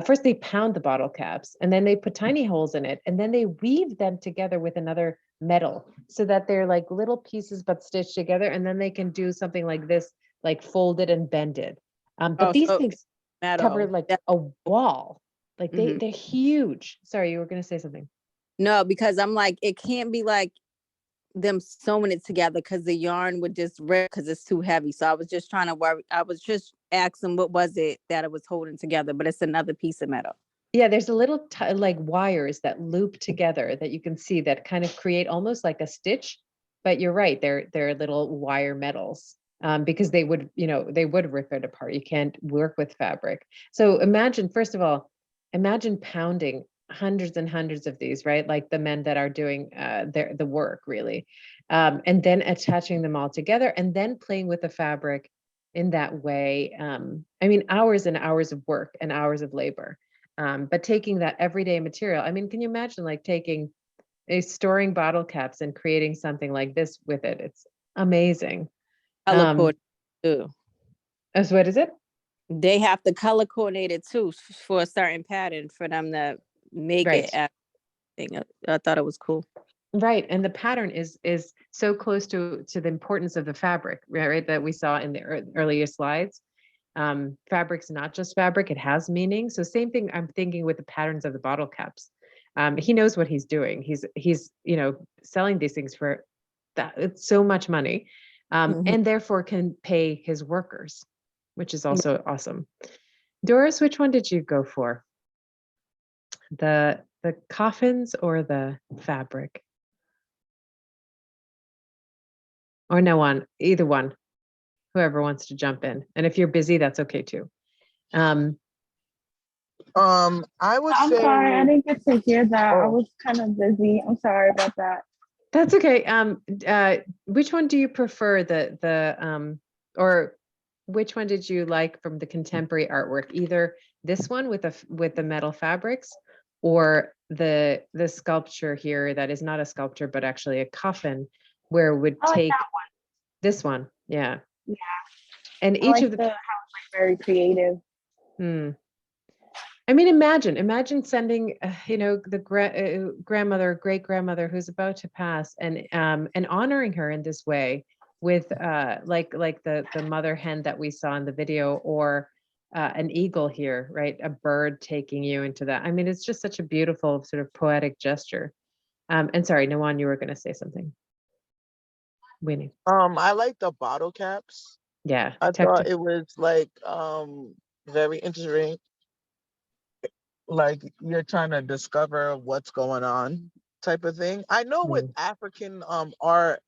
First they pound the bottle caps, and then they put tiny holes in it, and then they weave them together with another metal so that they're like little pieces but stitched together, and then they can do something like this, like folded and bended. But these things cover like a wall. Like they're huge. Sorry, you were going to say something. No, because I'm like, it can't be like them sewing it together because the yarn would just rip because it's too heavy. So I was just trying to worry. I was just asking what was it that it was holding together, but it's another piece of metal. Yeah, there's a little like wires that loop together that you can see that kind of create almost like a stitch. But you're right, they're little wire metals, because they would, they would rip it apart. You can't work with fabric. So imagine, first of all, imagine pounding hundreds and hundreds of these, right? Like the men that are doing the work really, and then attaching them all together and then playing with the fabric in that way. I mean, hours and hours of work and hours of labor. But taking that everyday material, I mean, can you imagine like storing bottle caps and creating something like this with it? It's amazing. Color coordinated too. So what is it? They have to color coordinate it too for a certain pattern for them to make Right. it. I thought it was cool. Right, and the pattern is so close to the importance of the fabric, right? That we saw in the earlier slides. Fabric's not just fabric; it has meaning. So same thing. I'm thinking with the patterns of the bottle caps. He knows what he's doing. He's selling these things for it's so much money, and therefore can pay his workers, which is also awesome. Doris, which one did you go for? The coffins or the fabric? Or no one, either one, whoever wants to jump in. And if you're busy, that's okay too. I would I'm say. sorry, I didn't get to hear that. I Oh. was kind of busy. I'm sorry about that. That's okay. Which one do you prefer? Or which one did you like from the contemporary artwork? Either this one with the metal fabrics, or the sculpture here that is not a sculpture but actually a coffin, where it would take that one. this one. Yeah. Yeah. And I each like of the how it's like very creative. I mean, imagine sending, the grandmother, great grandmother who's about to pass, and honoring her in this way with like the mother hen that we saw in the video, or an eagle here, right? A bird taking you into that. I mean, it's just such a beautiful sort of poetic gesture. And sorry, Nawan, you were going to say something. Winnie. I like the bottle caps. Yeah. I thought it was like very interesting. Like you're trying to discover what's going on, type of thing. I know with African art,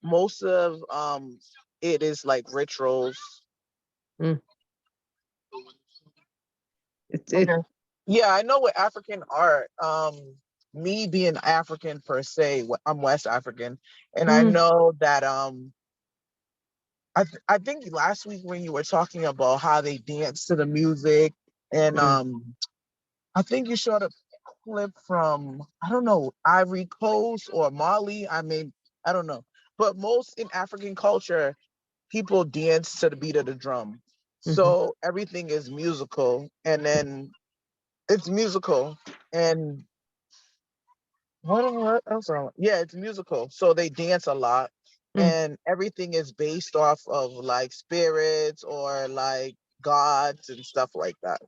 most of it is like rituals. Yeah, I know with African art, me being African per se, I'm West African, and I know that I think last week when you were talking about how they dance to the music, and I think you showed a clip from, I don't know, Ivory Coast or Mali. I don't know, but most in African culture, people dance to the beat of the drum. So everything is musical, and then it's musical, and what else? Yeah, it's musical. So they dance a lot, and everything is based off of like spirits or like gods and stuff like that.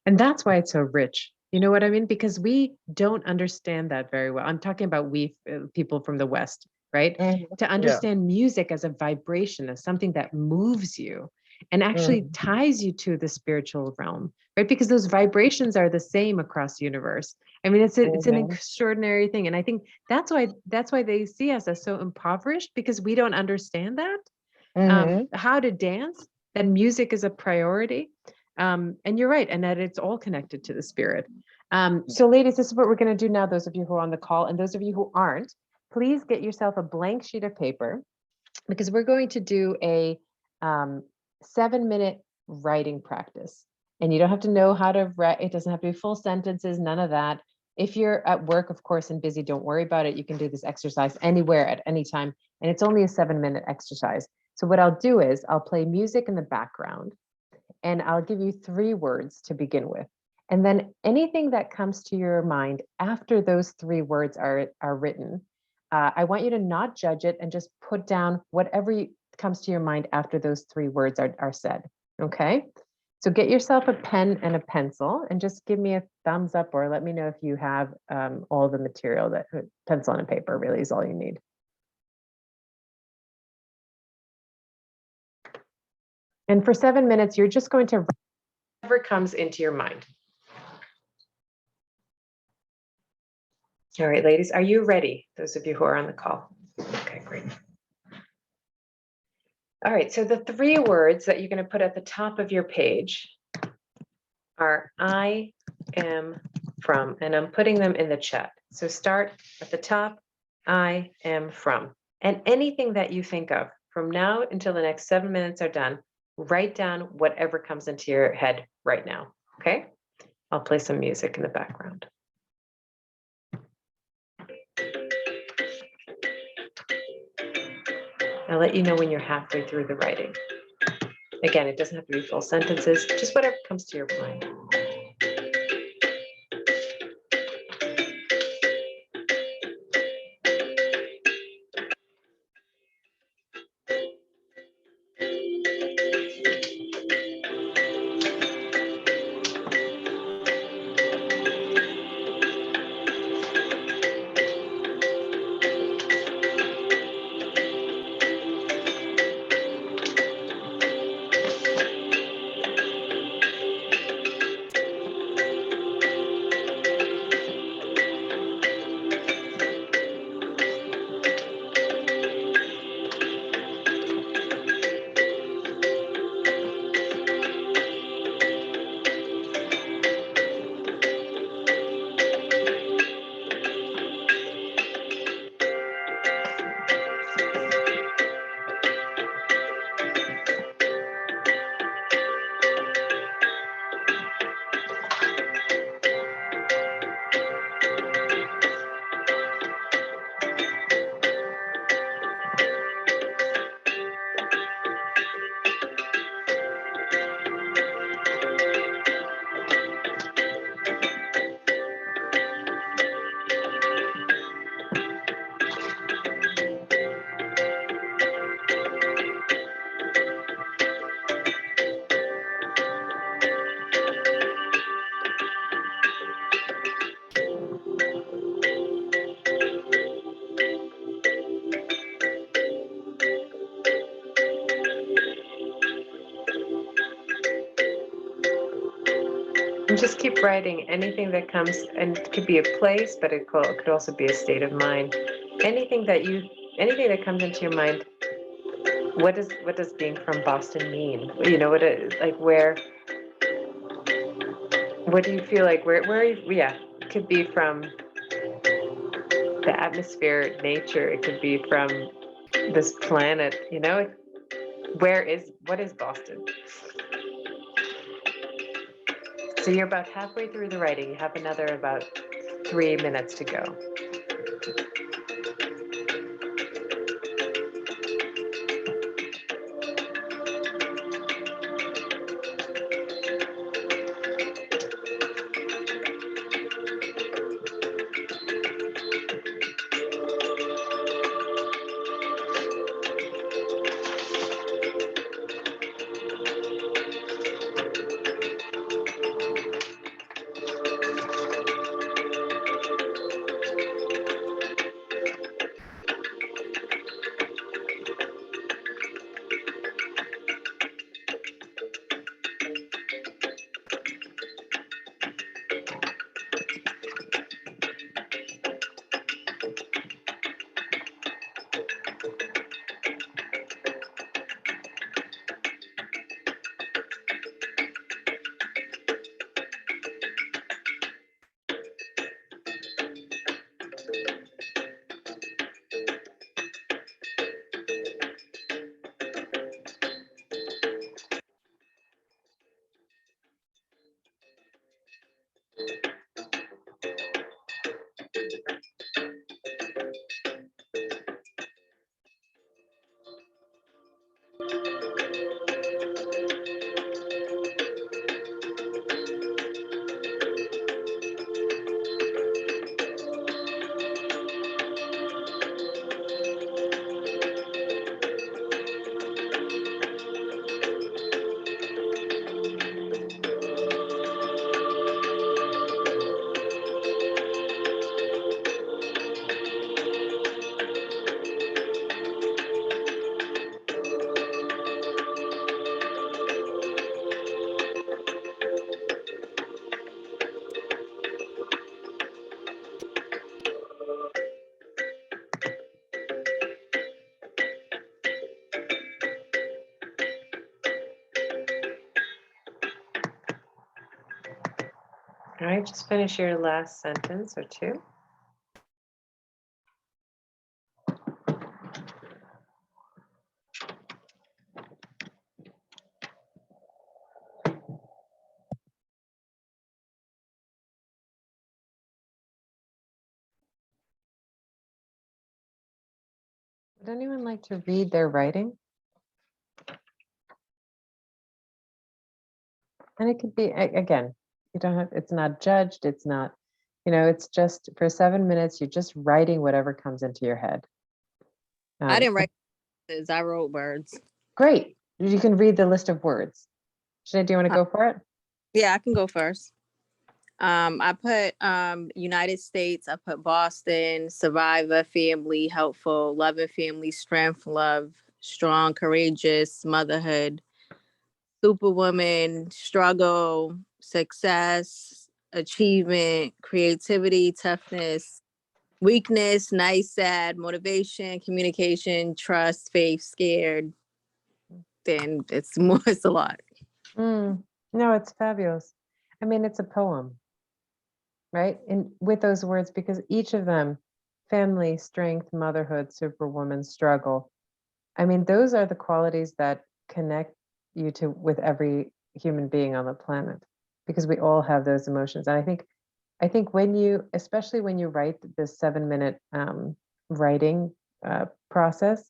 And that's why it's so rich. You know what I mean? Because we don't understand that very well. I'm talking about people from the West, right? To understand music as a vibration, as something that moves you and actually ties you to the spiritual realm, right? Because those vibrations are the same across the universe. I mean, it's an extraordinary thing. And I think that's why they see us as so impoverished, because we don't understand that, how to dance, that music is a priority. And you're right, and that it's all connected to the spirit. So ladies, this is what we're going to do now, those of you who are on the call, and those of you who aren't, please get yourself a blank sheet of paper, because we're going to do a 7-minute writing practice. And you don't have to know how to write. It doesn't have to be full sentences, none of that. If you're at work, of course, and busy, don't worry about it. You can do this exercise anywhere at any time. And it's only a 7-minute exercise. So what I'll do is I'll play music in the background, and I'll give you 3 words to begin with. And then anything that comes to your mind after those 3 words are written, I want you to not judge it and just put down whatever comes to your mind after those 3 words are said. Okay? So get yourself a pen and a pencil and just give me a thumbs up, or let me know if you have all the material. That pencil and a paper really is all you need. And for 7 minutes, you're just going to write whatever comes into your mind. All right, ladies, are you ready? Those of you who are on the call. Okay, great. All right, so the 3 words that you're going to put at the top of your page are I am from, and I'm putting them in the chat. So start at the top, I am from. And anything that you think of from now until the next 7 minutes are done, write down whatever comes into your head right now, okay? I'll play some music in the background. I'll let you know when you're halfway through the writing. Again, it doesn't have to be full sentences, just whatever comes to your mind. And just keep writing anything that comes, and it could be a place, but it could also be a state of mind. Anything that comes into your mind. What does being from Boston mean? You know, what do you feel like, yeah, it could be from the atmosphere, nature, it could be from this planet, you know, what is Boston? So you're about halfway through the writing. You have another about 3 minutes to go. All right, just finish your last sentence or two. Would anyone like to read their writing? And it could be, again, you don't have, it's not judged, it's not, it's just for 7 minutes, you're just writing whatever comes into your head. I didn't write this, I wrote words. Great. You can read the list of words. Sinead, do you want to go for it? Yeah, I can go first. I put United States, I put Boston, survivor, family, helpful, loving family, strength, love, strong, courageous, motherhood, superwoman, struggle, success, achievement, creativity, toughness, weakness, nice, sad, motivation, communication, trust, faith, scared. Then it's more, it's a lot. No, it's fabulous. I mean, it's a poem, right? And with those words, because each of them, family, strength, motherhood, superwoman, struggle. I mean, those are the qualities that connect you to with every human being on the planet, because we all have those emotions. And I think when you, especially when you write this 7-minute writing process,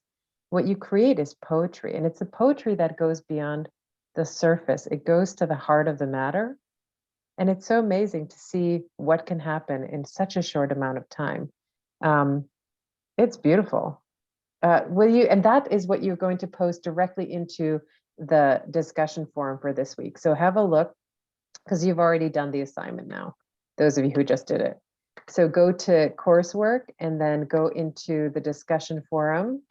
what you create is poetry, and it's a poetry that goes beyond the surface. It goes to the heart of the matter. And it's so amazing to see what can happen in such a short amount of time. It's beautiful. Will you, and that is what you're going to post directly into the discussion forum for this week. So have a look, because you've already done the assignment now, those of you who just did it. So go to coursework and then go into the discussion forum,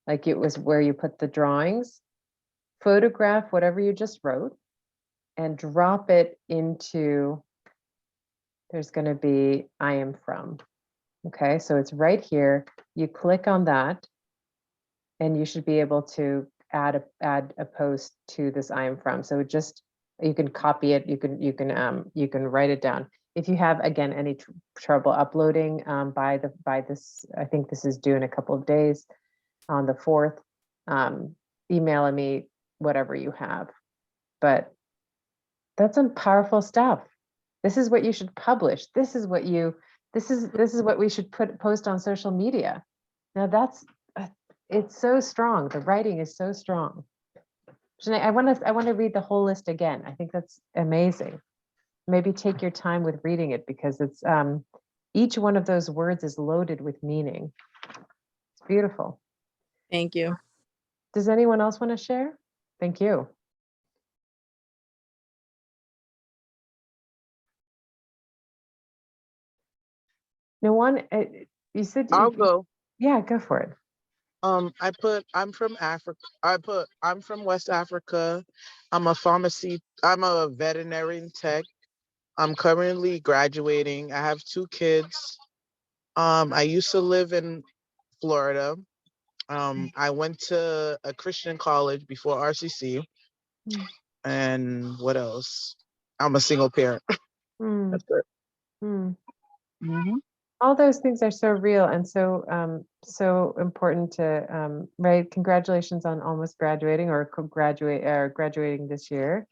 like it was where you put the drawings, photograph whatever you just wrote, and drop it into, there's going to be I am from. Okay, so it's right here. You click on that, and you should be able to add a post to this I am from. So just, you can copy it, you can write it down. If you have, again, any trouble uploading by this, I think this is due in a couple of days on the 4th, email me whatever you have. But that's some powerful stuff. This is what you should publish. This is what we should post on social media. Now that's, it's so strong. The writing is so strong. Sinead, I want to read the whole list again. I think that's amazing. Maybe take your time with reading it, because it's each one of those words is loaded with meaning. It's beautiful. Thank you. Does anyone else want to share? Thank you. No one, you said I'll go. Yeah, go for it. I'm from Africa. I'm from West Africa. I'm a veterinary tech. I'm currently graduating. I have 2 kids. I used to live in Florida. I went to a Christian college before RCC. And what else? I'm a single parent. That's it. Mm-hmm. All those things are so real and so important to right. Congratulations on almost graduating or graduating this year.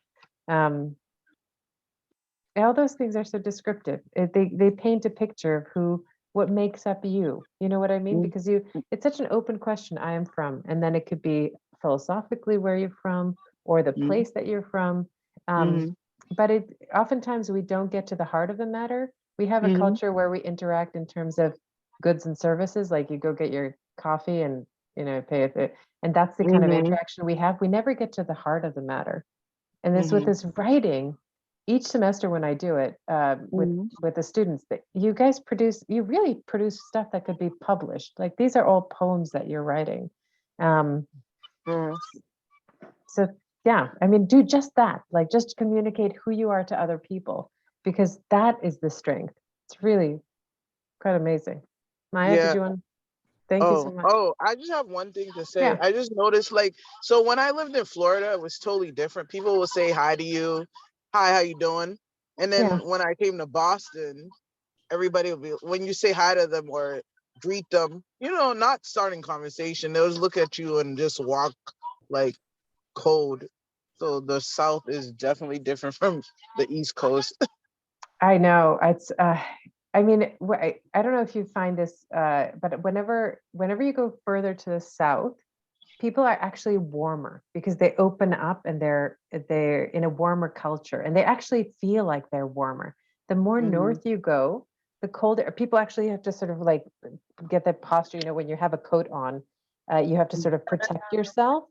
All those things are so descriptive. They paint a picture of what makes up you. You know what I mean? Because it's such an open question. I am from, and then it could be philosophically where you're from or the place that you're from. But oftentimes we don't get to the heart of the matter. We have a culture where we interact in terms of goods and services, like you go get your coffee and pay it, and that's the kind of interaction we have. We never get to the heart of the matter. And with this writing, each semester when I do it with the students, that you guys really produce stuff that could be published. Like these are all poems that you're writing. So yeah, I mean, do just that, like just communicate who you are to other people, because that is the strength. It's really quite amazing. Maya, did you want? Thank you so much. Oh, I just have one thing to say. Yeah. I just noticed, so when I lived in Florida, it was totally different. People will say hi to you. Hi, how you doing? And then Yeah. when I came to Boston, everybody will be, when you say hi to them or greet them, you know, not starting conversation, they'll just look at you and just walk like cold. So the South is definitely different from the East Coast. I know. It's I mean, I don't know if you find this, but whenever you go further to the south, people are actually warmer because they open up and they're in a warmer culture and they actually feel like they're warmer. The more north you go, the colder. People actually have to sort of like get that posture. You know, when you have a coat on, you have to sort of protect yourself.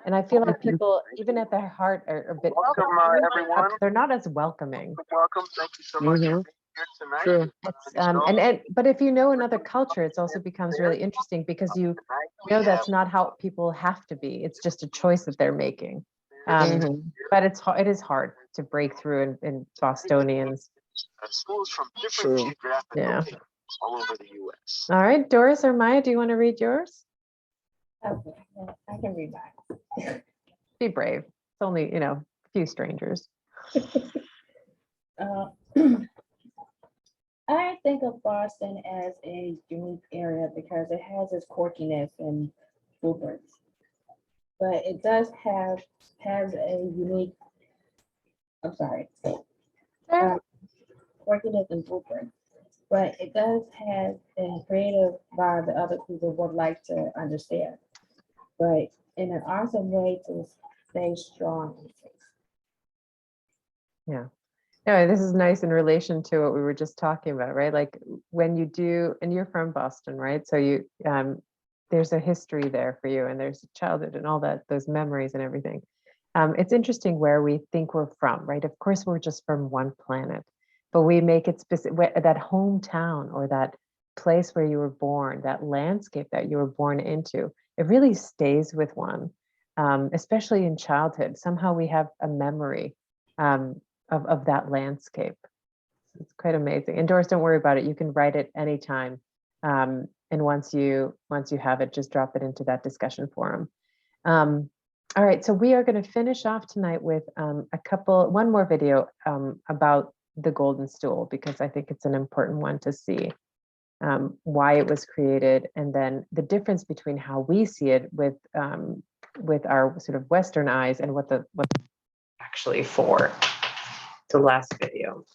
And I feel like people, even at their heart, are a bit. Welcome, everyone. They're not as welcoming. Welcome. Thank you so much for being here tonight. It's, but if you know another culture, it also becomes really interesting because you know that's not how people have to be. It's just a choice that they're making. But it is hard to break through in Bostonians. Schools from different geographic locations all over the U.S. All right, Doris or Maya, do you want to read yours? Okay, I can read mine. Be brave. It's only, a few strangers. I think of Boston as a unique area because it has its quirkiness and blueprints, but it does has a unique. I'm sorry, quirkiness and blueprints, but it does have a creative vibe that other people would like to understand, but in an awesome way to stay strong. Yeah. No, this is nice in relation to what we were just talking about, right? Like when you do, and you're from Boston, right? So you, there's a history there for you and there's childhood and all that, those memories and everything. It's interesting where we think we're from, right? Of course, we're just from one planet, but we make it specific, that hometown or that place where you were born, that landscape that you were born into, it really stays with one, especially in childhood. Somehow we have a memory of that landscape. It's quite amazing. And Doris, don't worry about it. You can write it anytime. And once you have it, just drop it into that discussion forum. All right, so we are going to finish off tonight with one more video about the golden stool, because I think it's an important one to see why it was created, and then the difference between how we see it with our sort of Western eyes and what actually for. The last video.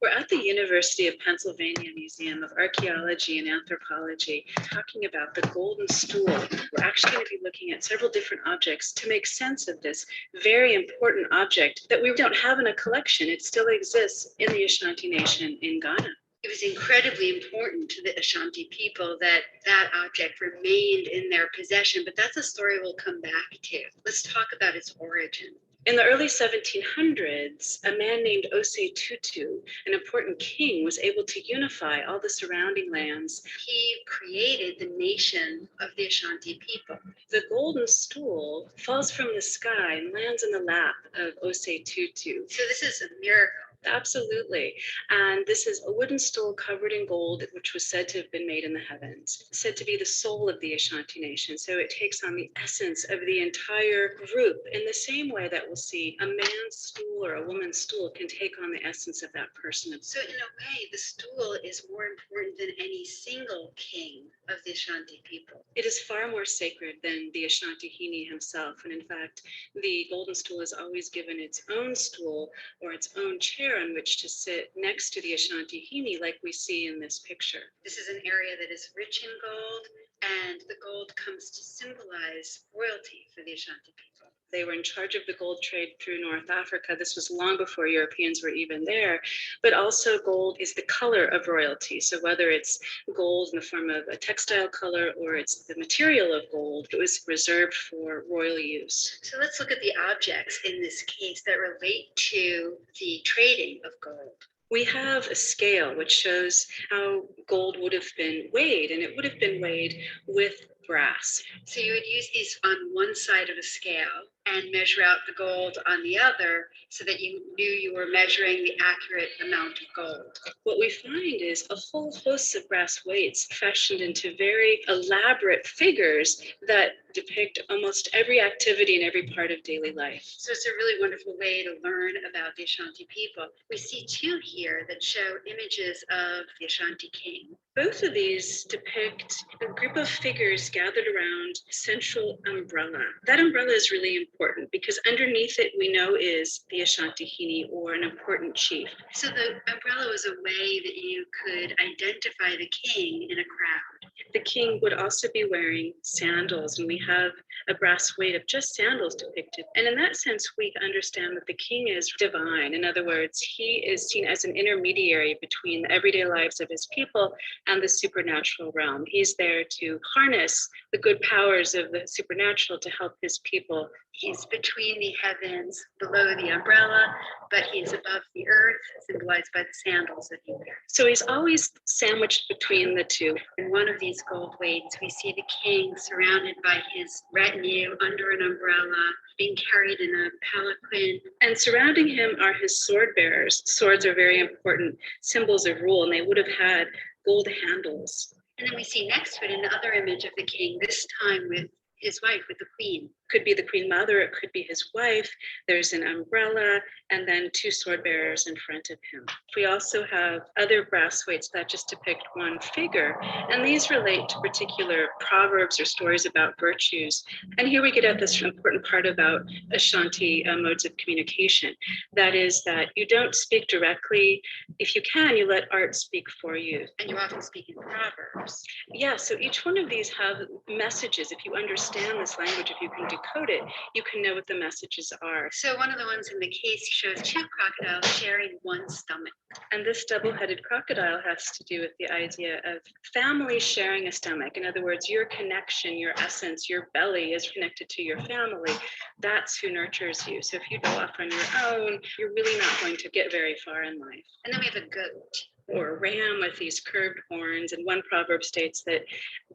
We're at the University of Pennsylvania Museum of Archaeology and Anthropology talking about the golden stool. We're actually going to be looking at several different objects to make sense of this very important object that we don't have in a collection. It still exists in the Ashanti Nation in Ghana. It was incredibly important to the Ashanti people that that object remained in their possession, but that's a story we'll come back to. Let's talk about its origin. In the early 1700s, a man named Osei Tutu, an important king, was able to unify all the surrounding lands. He created the nation of the Ashanti people. The golden stool falls from the sky and lands in the lap of Osei Tutu. So this is a miracle. Absolutely. And this is a wooden stool covered in gold, which was said to have been made in the heavens, said to be the soul of the Ashanti Nation. So it takes on the essence of the entire group in the same way that we'll see a man's stool or a woman's stool can take on the essence of that person. So in a way, the stool is more important than any single king of the Ashanti people. It is far more sacred than the Ashanti Hini himself. And in fact, the golden stool is always given its own stool or its own chair on which to sit next to the Ashanti Hini, like we see in this picture. This is an area that is rich in gold, and the gold comes to symbolize royalty for the Ashanti people. They were in charge of the gold trade through North Africa. This was long before Europeans were even there, but also gold is the color of royalty. So whether it's gold in the form of a textile color or it's the material of gold, it was reserved for royal use. So let's look at the objects in this case that relate to the trading of gold. We have a scale which shows how gold would have been weighed, and it would have been weighed with brass. So you would use these on one side of a scale and measure out the gold on the other so that you knew you were measuring the accurate amount of gold. What we find is a whole host of brass weights fashioned into very elaborate figures that depict almost every activity in every part of daily life. So it's a really wonderful way to learn about the Ashanti people. We see two here that show images of the Ashanti king. Both of these depict a group of figures gathered around a central umbrella. That umbrella is really important because underneath it we know is the Ashanti or an important chief. So the umbrella was a way that you could identify the king in a crowd. The king would also be wearing sandals, and we have a brass weight of just sandals depicted. And in that sense, we understand that the king is divine. In other words, he is seen as an intermediary between the everyday lives of his people and the supernatural realm. He's there to harness the good powers of the supernatural to help his people. He's between the heavens, below the umbrella, but he's above the earth, symbolized by the sandals that he wears. So he's always sandwiched between the two. In one of these gold weights, we see the king surrounded by his retinue under an umbrella, being carried in a palanquin. And surrounding him are his sword bearers. Swords are very important symbols of rule, and they would have had gold handles. And then we see next to it another image of the king, this time with his wife, with the queen. Could be the queen mother, it could be his wife. There's an umbrella and then two sword bearers in front of him. We also have other brass weights that just depict one figure, and these relate to particular proverbs or stories about virtues. And here we get at this important part about Ashanti modes of communication. That is that you don't speak directly. If you can, you let art speak for you. And you often speak in proverbs. Yeah, so each one of these have messages. If you understand this language, if you can decode it, you can know what the messages are. So one of the ones in the case shows two crocodiles sharing one stomach. And this double-headed crocodile has to do with the idea of family sharing a stomach. In other words, your connection, your essence, your belly is connected to your family. That's who nurtures you. So if you go off on your own, you're really not going to get very far in life. And then we have a goat. Or a ram with these curved horns. And one proverb states that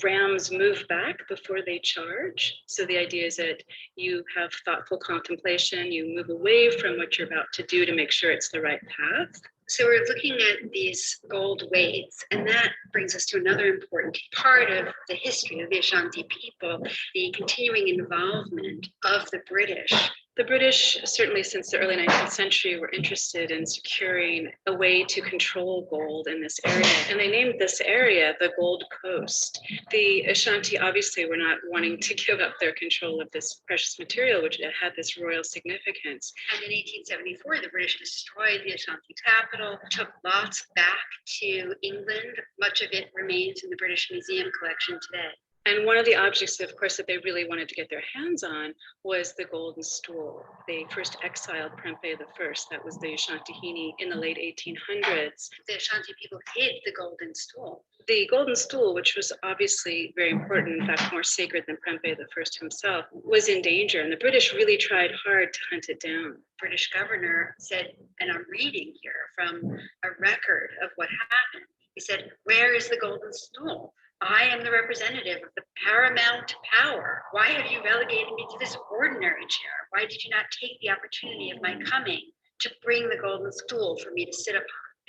rams move back before they charge. So the idea is that you have thoughtful contemplation, you move away from what you're about to do to make sure it's the right path. So we're looking at these gold weights, and that brings us to another important part of the history of the Ashanti people, the continuing involvement of the British. The British, certainly since the early 19th century, were interested in securing a way to control gold in this area. And they named this area the Gold Coast. The Ashanti obviously were not wanting to give up their control of this precious material, which had this royal significance. And in 1874, the British destroyed the Ashanti capital, took lots back to England. Much of it remains in the British Museum collection today. And one of the objects, of course, that they really wanted to get their hands on was the golden stool. They first exiled Prempeh I. That was the Ashanti in the late 1800s. The Ashanti people hid the golden stool. The golden stool, which was obviously very important, in fact, more sacred than Prempeh I himself, was in danger. And the British really tried hard to hunt it down. British governor said, and I'm reading here from a record of what happened. He said, "Where is the golden stool? I am the representative of the paramount power. Why have you relegated me to this ordinary chair? Why did you not take the opportunity of my coming to bring the golden stool for me to sit upon?"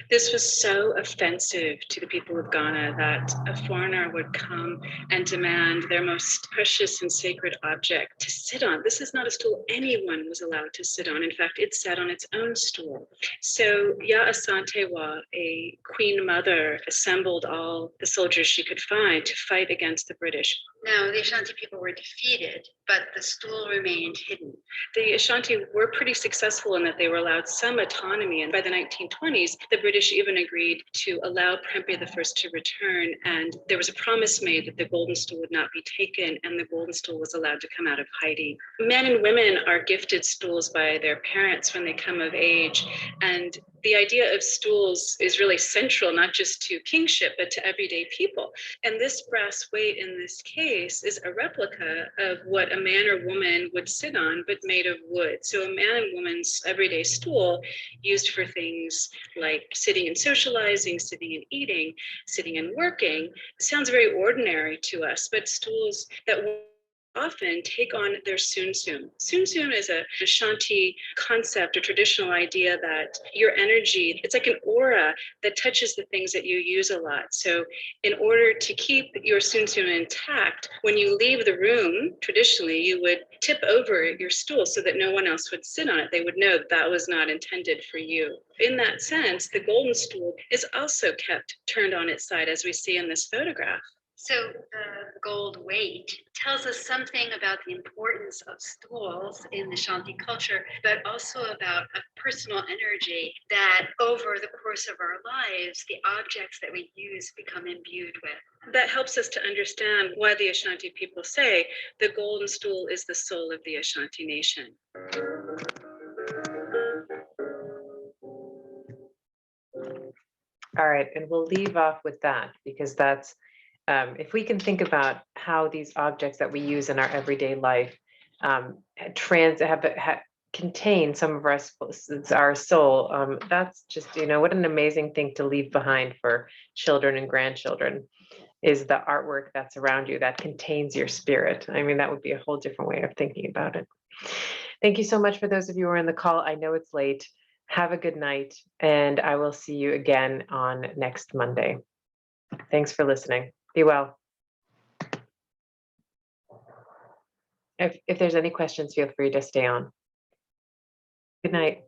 This was so offensive to the people of Ghana that a foreigner would come and demand their most precious and sacred object to sit on. This is not a stool anyone was allowed to sit on. In fact, it sat on its own stool. So Ya Asantewa, a queen mother, assembled all the soldiers she could find to fight against the British. Now, the Ashanti people were defeated, but the stool remained hidden. The Ashanti were pretty successful in that they were allowed some autonomy. And by the 1920s, the British even agreed to allow Prempeh I to return. And there was a promise made that the golden stool would not be taken and the golden stool was allowed to come out of hiding. Men and women are gifted stools by their parents when they come of age. And The idea of stools is really central, not just to kingship, but to everyday people. And this brass weight in this case is a replica of what a man or woman would sit on, but made of wood. So a man and woman's everyday stool used for things like sitting and socializing, sitting and eating, sitting and working, sounds very ordinary to us, but stools that often take on their Sun Sum. Sun Sum is a Ashanti concept, a traditional idea that your energy, it's like an aura that touches the things that you use a lot. So in order to keep your Sun Sum intact, when you leave the room, traditionally, you would tip over your stool so that no one else would sit on it. They would know that that was not intended for you. In that sense, the golden stool is also kept turned on its side, as we see in this photograph. So the gold weight tells us something about the importance of stools in the Shanti culture, but also about a personal energy that over the course of our lives, the objects that we use become imbued with. That helps us to understand why the Ashanti people say the golden stool is the soul of the Ashanti nation. All right, and we'll leave off with that because that's, if we can think about how these objects that we use in our everyday life contain some of our soul, that's just, what an amazing thing to leave behind for children and grandchildren, is the artwork that's around you that contains your spirit. I mean, that would be a whole different way of thinking about it. Thank you so much for those of you who are on the call. I know it's late. Have a good night, and I will see you again on next Monday. Thanks for listening. Be well. If there's any questions, feel free to stay on. Good night.